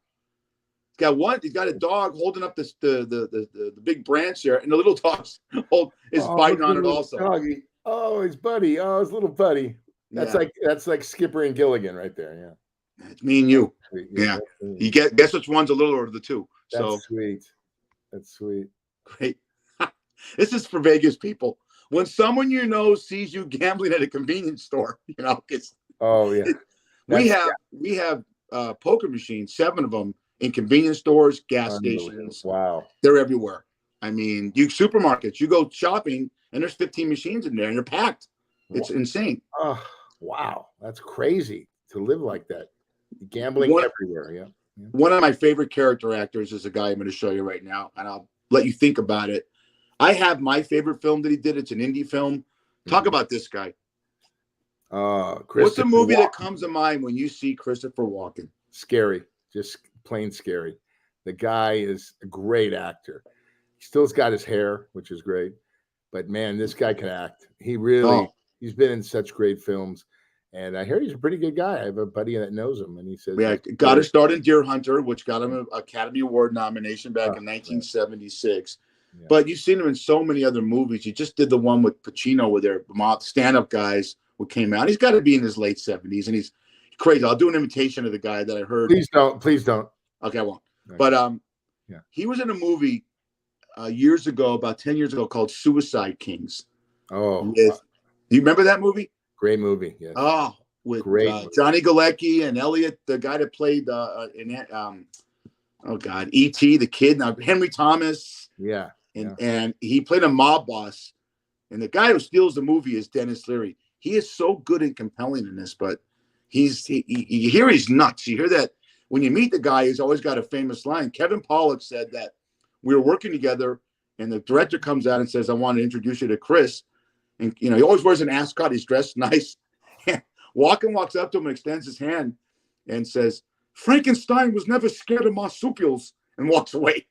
He's got a dog holding up the big branch there, and the little dog is biting on it also. Doggy. Oh, his buddy. Oh, his little buddy. That's like Skipper and Gilligan right there. Yeah. It's me and you. Yeah. You guess which one's a little of the two. That's sweet. That's sweet. Great. This is for Vegas people. When someone you know sees you gambling at a convenience store, it's we have poker machines, 7 of them in convenience stores, gas stations. Wow. They're everywhere. I mean, supermarkets, you go shopping and there's 15 machines in there and they're packed. It's insane. Oh, wow. That's crazy to live like that. Gambling everywhere. Yeah. One of my favorite character actors is a guy I'm going to show you right now, and I'll let you think about it. I have my favorite film that he did. It's an indie film. Talk about this guy. What's the movie that comes to mind when you see Christopher Walken? Scary. Just plain scary. The guy is a great actor. He still's got his hair, which is great. But man, this guy can act. He really, he's been in such great films. And I hear he's a pretty good guy. I have a buddy that knows him, and he says, "Yeah, got to start in Deer Hunter, which got him an Academy Award nomination back in 1976." Yeah. But you've seen him in so many other movies. He just did the one with Pacino, with their stand-up guys who came out. He's got to be in his late 70s, and he's crazy. I'll do an imitation of the guy that I heard. Please don't. Okay, I won't. Okay. But he was in a movie years ago, about 10 years ago, called Suicide Kings. Oh, do you remember that movie? Great movie. Yes. Oh, with Johnny Galecki and Elliot, the guy that played E.T., the kid, now Henry Thomas. Yeah. And he played a mob boss. And the guy who steals the movie is Dennis Leary. He is so good and compelling in this, but you hear he's nuts. You hear that when you meet the guy, he's always got a famous line. Kevin Pollak said that we were working together, and the director comes out and says, "I want to introduce you to Chris." And, he always wears an ascot. He's dressed nice. Walken walks up to him and extends his hand and says, "Frankenstein was never scared of marsupials," and walks away.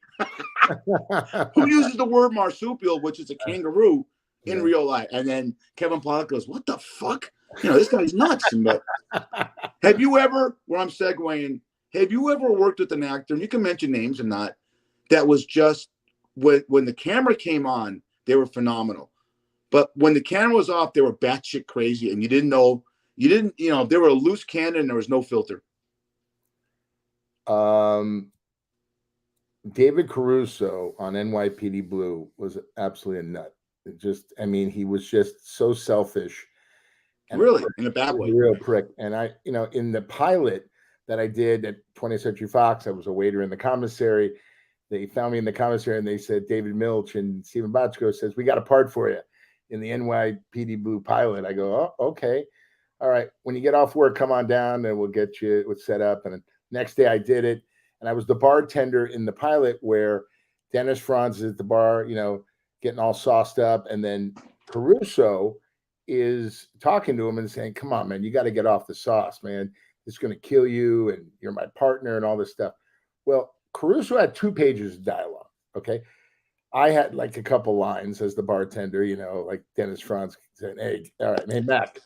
Who uses the word marsupial, which is a kangaroo, in real life? And then Kevin Pollak goes, "What the fuck? This guy's nuts." But have you ever, where I'm segueing, have you ever worked with an actor, and you can mention names and not, that was just, when the camera came on, they were phenomenal. But when the camera was off, they were batshit crazy, and you didn't know, they were a loose cannon and there was no filter. David Caruso on NYPD Blue was absolutely a nut. He was just so selfish. And really, in a bad way. A real prick. And I, in the pilot that I did at 20th Century Fox, I was a waiter in the commissary. They found me in the commissary and they said, David Milch and Stephen Bochco says, "We got a part for you in the NYPD Blue pilot." I go, "Oh, okay. All right. When you get off work, come on down and we'll get you set up." And the next day I did it. And I was the bartender in the pilot where Dennis Franz is at the bar, getting all sauced up. And then Caruso is talking to him and saying, "Come on, man, you got to get off the sauce, man. It's going to kill you. And you're my partner," and all this stuff. Well, Caruso had 2 pages of dialogue. Okay. I had like a couple lines as the bartender, like Dennis Franz saying, "Hey, all right, man, Mac,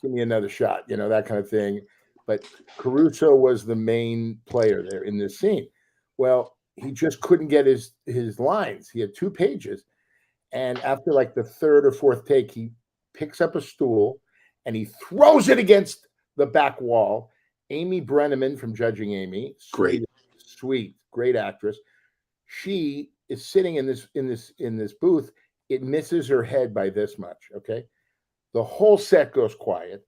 give me another shot," that kind of thing. But Caruso was the main player there in this scene. Well, he just couldn't get his lines. He had 2 pages. And after like the 3rd or 4th take, he picks up a stool and he throws it against the back wall. Amy Brenneman from Judging Amy. Sweet, great actress. She is sitting in this booth. It misses her head by this much. Okay. The whole set goes quiet.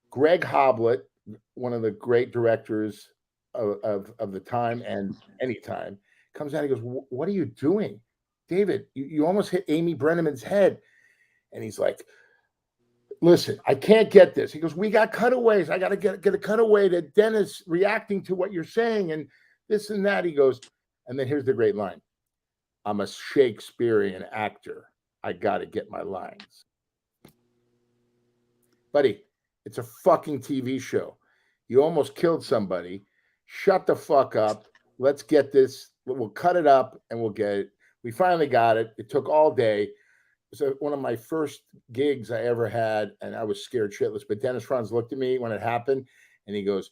Greg Hoblet, one of the great directors of the time and any time, comes out and goes, "What are you doing? David, you almost hit Amy Brenneman's head." And he's like, "Listen, I can't get this." He goes, "We got cutaways. I got to get a cutaway to Dennis reacting to what you're saying and this and that." He goes, and then here's the great line. "I'm a Shakespearean actor. I got to get my lines." Buddy, it's a fucking TV show. You almost killed somebody. Shut the fuck up. Let's get this. We'll cut it up and we'll get it. We finally got it. It took all day. one of my first gigs I ever had, and I was scared shitless. But Dennis Franz looked at me when it happened, and he goes,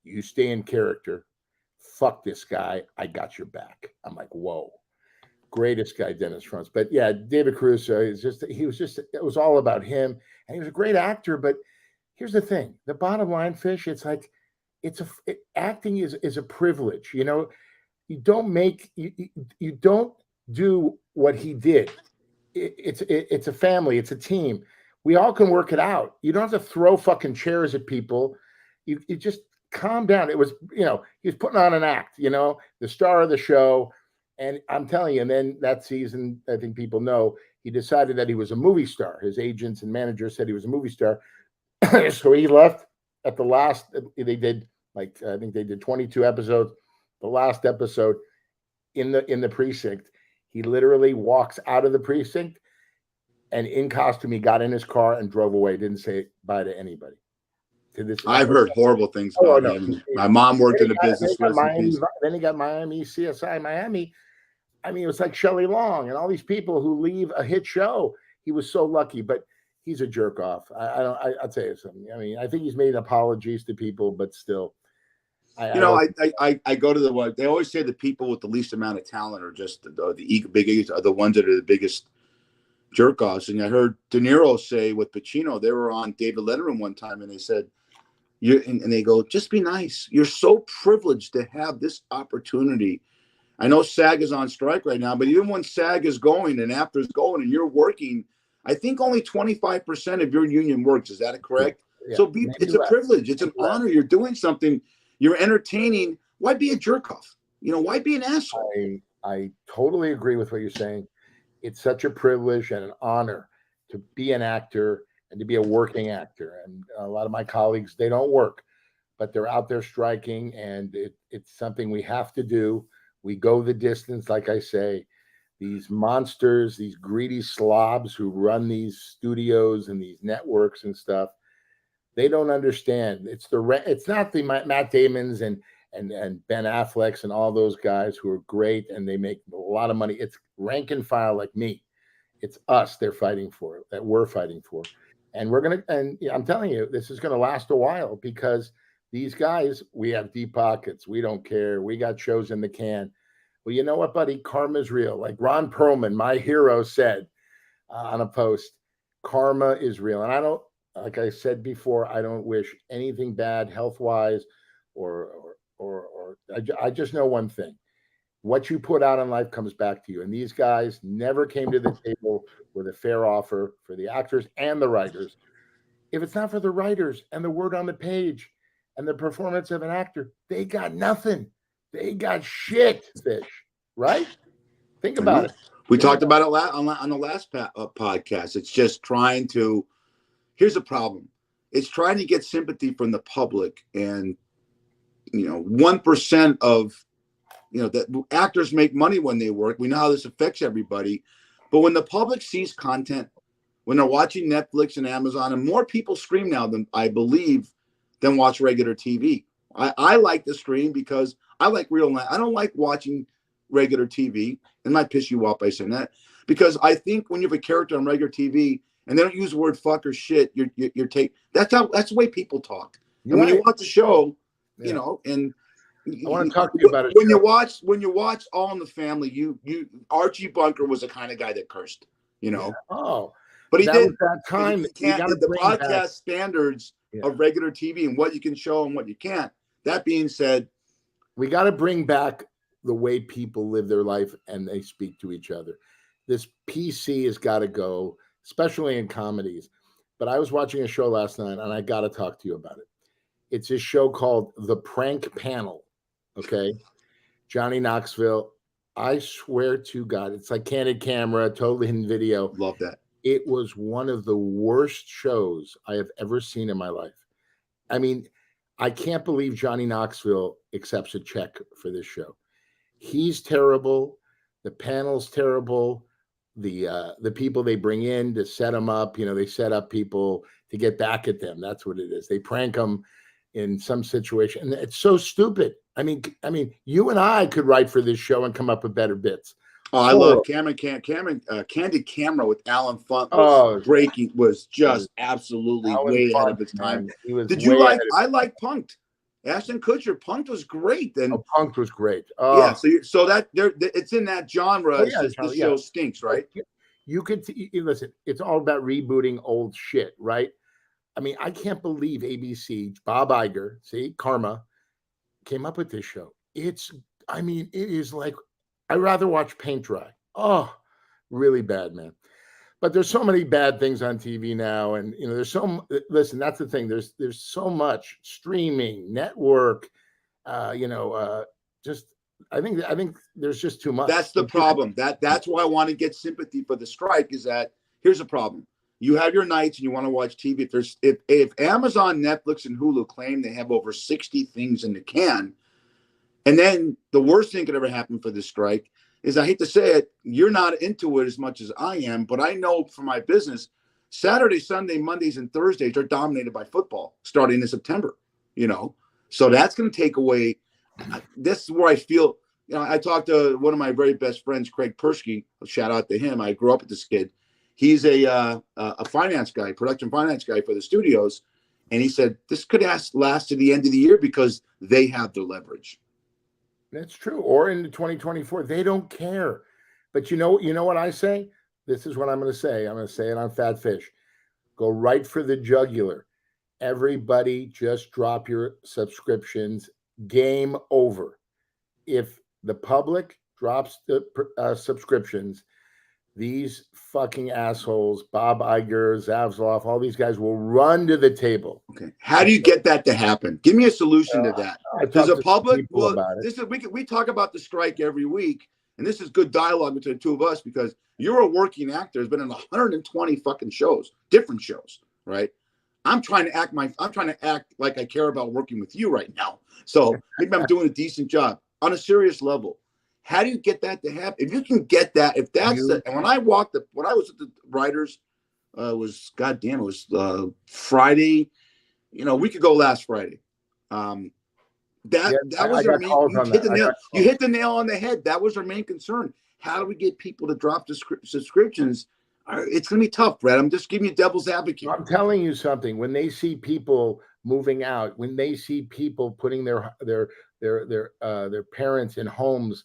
"You stay in character. Fuck this guy. I got your back." I'm like, whoa. Greatest guy, Dennis Franz. But yeah, David Caruso is it was all about him. And he was a great actor. But here's the thing: the bottom line, Fish, it's like acting is a privilege. You know, you don't do what he did. It's a family, it's a team. We all can work it out. You don't have to throw fucking chairs at people. You just calm down. It was, he was putting on an act, the star of the show. And I'm telling you, and then that season, I think people know, he decided that he was a movie star. His agents and managers said he was a movie star. So he left at the last, they did I think they did 22 episodes. The last episode in the precinct, he literally walks out of the precinct and in costume, he got in his car and drove away. Didn't say bye to anybody. I've heard horrible things about him. My mom worked in the business. Then he got Miami, CSI Miami. I mean, it was like Shelley Long and all these people who leave a hit show. He was so lucky, but he's a jerk off. I'll tell you something. I mean, I think he's made apologies to people, but still. I go to they always say the people with the least amount of talent are just the biggest are the ones that are the biggest jerk offs. And I heard De Niro say with Pacino, they were on David Letterman one time, and they said, and they go, just be nice. You're so privileged to have this opportunity. I know SAG is on strike right now, but even when SAG is going and AFTRA is going and you're working, I think only 25% of your union works. Is that correct? Yeah. So it's a privilege. It's an honor. You're doing something. You're entertaining. Why be a jerk off? Why be an asshole? I totally agree with what you're saying. It's such a privilege and an honor to be an actor and to be a working actor. And a lot of my colleagues, they don't work, but they're out there striking, and it's something we have to do. We go the distance, like I say. These monsters, these greedy slobs who run these studios and these networks and stuff, they don't understand. It's not the Matt Damons and Ben Afflecks and all those guys who are great and they make a lot of money. It's rank and file like me. It's us they're fighting for, that we're fighting for. And I'm telling you, this is going to last a while because these guys, we have deep pockets. We don't care. We got shows in the can. Well, you know what, buddy? Karma's real. Like Ron Perlman, my hero, said on a post, karma is real. And I don't, like I said before, I don't wish anything bad health-wise or I just know one thing. What you put out in life comes back to you. And these guys never came to the table with a fair offer for the actors and the writers. If it's not for the writers and the word on the page and the performance of an actor, they got nothing. They got shit, Fish, right? Think about it. We talked about it on the last podcast. It's just trying to, here's the problem. It's trying to get sympathy from the public. And, 1% of, that actors make money when they work. We know how this affects everybody. But when the public sees content, when they're watching Netflix and Amazon, and more people stream now than I believe than watch regular TV. I like the stream because I like real life. I don't like watching regular TV. It might piss you off by saying that, because I think when you have a character on regular TV and they don't use the word fuck or shit, that's the way people talk. And when you watch the show, and I want to talk to you about it. When you watch All in the Family, you Archie Bunker was the kind of guy that cursed, Yeah. Oh, but he did that time. The podcast standards of regular TV and what you can show and what you can't. That being said, we got to bring back the way people live their life and they speak to each other. This PC has got to go, especially in comedies. But I was watching a show last night, and I got to talk to you about it. It's a show called The Prank Panel. Okay, Johnny Knoxville. I swear to God, it's like Candid Camera, totally hidden video. Love that. It was one of the worst shows I have ever seen in my life. I mean, I can't believe Johnny Knoxville accepts a check for this show. He's terrible. The panel's terrible. The people they bring in to set them up, they set up people to get back at them. That's what it is. They prank them in some situation. And it's so stupid. I mean, you and I could write for this show and come up with better bits. Oh, I love Candid Camera with Alan Funt was just absolutely Alan way ahead Funt, of its time. man. He was Did way you like? ahead of I like Punked. Ashton Kutcher. Punked was great. And Punked was great. yeah, so that it's in that genre. Yeah, it's just the show stinks, right? You could listen. It's all about rebooting old shit, right? I mean, I can't believe ABC, Bob Iger, see, Karma, came up with this show. I mean, it is like, I'd rather watch paint dry. Oh, really bad, man. But there's so many bad things on TV now. And, listen, that's the thing. There's so much streaming, network, just, I think there's just too much. That's the problem. That's why I want to get sympathy for the strike is that here's a problem. You have your nights and you want to watch TV. If Amazon, Netflix, and Hulu claim they have over 60 things in the can, and then the worst thing could ever happen for this strike is, I hate to say it, you're not into it as much as I am, but I know from my business, Saturday, Sunday, Mondays, and Thursdays are dominated by football starting in September, So that's going to take away. This is where I feel, I talked to one of my very best friends, Craig Persky. Shout out to him. I grew up with this kid. He's a finance guy, production finance guy for the studios. And he said, this could last to the end of the year because they have the leverage. That's true. Or into 2024, they don't care. But you know what I say? This is what I'm going to say. I'm going to say it on Fat Fish. Go right for the jugular. Everybody just drop your subscriptions. Game over. If the public drops the subscriptions, these fucking assholes, Bob Iger, Zavzloff, all these guys will run to the table. Okay. How do you get that to happen? Give me a solution to that. Does the public, we talk about the strike every week, and this is good dialogue between the two of us because you're a working actor, has been in 120 fucking shows, different shows, right? I'm trying to act like I care about working with you right now. So maybe I'm doing a decent job on a serious level. How do you get that to happen? If you can get that, if that's and when I was at the writers, it was Friday, a week ago last Friday. That was our main. You hit the nail on the head. That was our main concern. How do we get people to drop subscriptions? It's going to be tough, Brett. I'm just giving you devil's advocate. I'm telling you something. When they see people moving out, when they see people putting their parents in homes,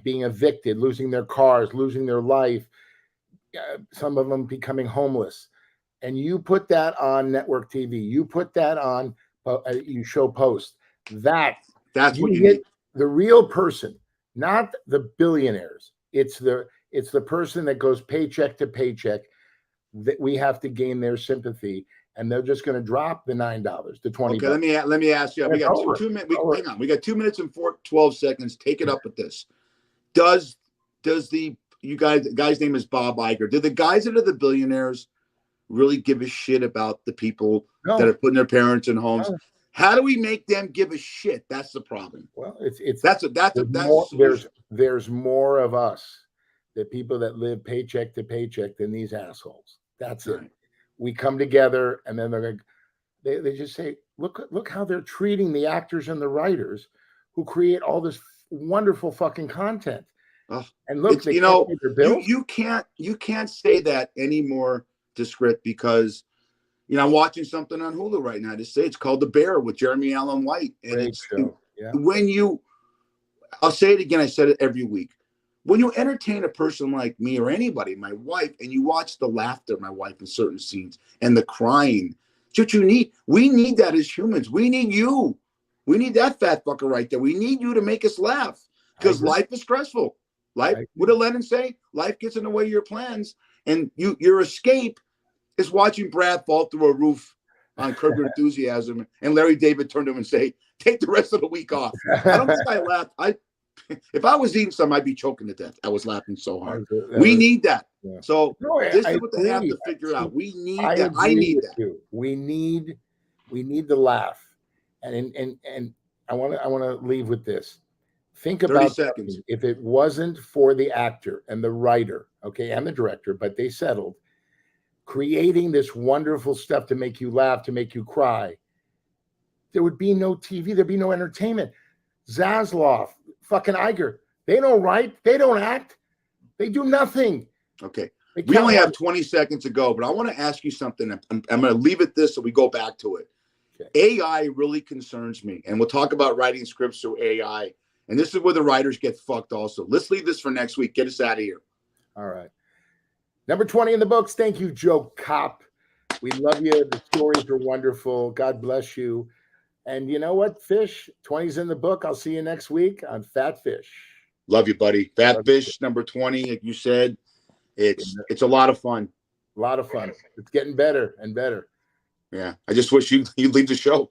being evicted, losing their cars, losing their life, some of them becoming homeless, and you put that on network TV, you put that on, you show Post. That's what you need. The real person, not the billionaires. It's the person that goes paycheck to paycheck that we have to gain their sympathy, and they're just going to drop the $9 to $20. Okay, let me ask you. We got 2 minutes. Hang on. We got 2 minutes and 12 seconds. Take it up with this. Does the guy's name is Bob Iger? Do the guys that are the billionaires really give a shit about the people that are putting their parents in homes? No. How do we make them give a shit? That's the problem. Well, there's more of us, the people that live paycheck to paycheck, than these assholes. That's right. It. We come together, and then they just say, look how they're treating the actors and the writers who create all this wonderful fucking content. And look, you can't say that anymore, Discret, because I'm watching something on Hulu right now. It's called The Bear with Jeremy Allen White, and I'll say it again. I said it every week. When you entertain a person like me or anybody, my wife, and you watch the laughter of my wife in certain scenes and the crying, it's what you need. We need that as humans. We need you. We need that fat fucker right there. We need you to make us laugh because life is stressful. Life, what did Lennon say? Life gets in the way of your plans, and your escape is watching Brad fall through a roof on Curb Your Enthusiasm, and Larry David turn to him and say, "Take the rest of the week off." I don't think I laughed. If I was eating something, I'd be choking to death. I was laughing so hard. We need that. Yeah. So this is what they have to figure out. We need that. I need that. Too. We need the laugh. And I want to leave with this. Think about 30 seconds. If it wasn't for the actor and the writer, and the director, but they settled, creating this wonderful stuff to make you laugh, to make you cry, there would be no TV. There'd be no entertainment. Zasloff, fucking Iger, they don't write, they don't act. They do nothing. Okay. They We count only one. have 20 seconds to go, but I want to ask you something. I'm going to leave it this so we go back to it. Okay. AI really concerns me, and we'll talk about writing scripts through AI. And this is where the writers get fucked also. Let's leave this for next week. Get us out of here. All right. Number 20 in the books. Thank you, Joe Kopp. We love you. The stories are wonderful. God bless you. And you know what, Fish? 20's in the book. I'll see you next week on Fat Fish. Love you, buddy. Fat Love Fish, you. number 20, like you said. It's a lot of fun. A lot of fun. It's getting better and better. Yeah. I just wish you'd leave the show.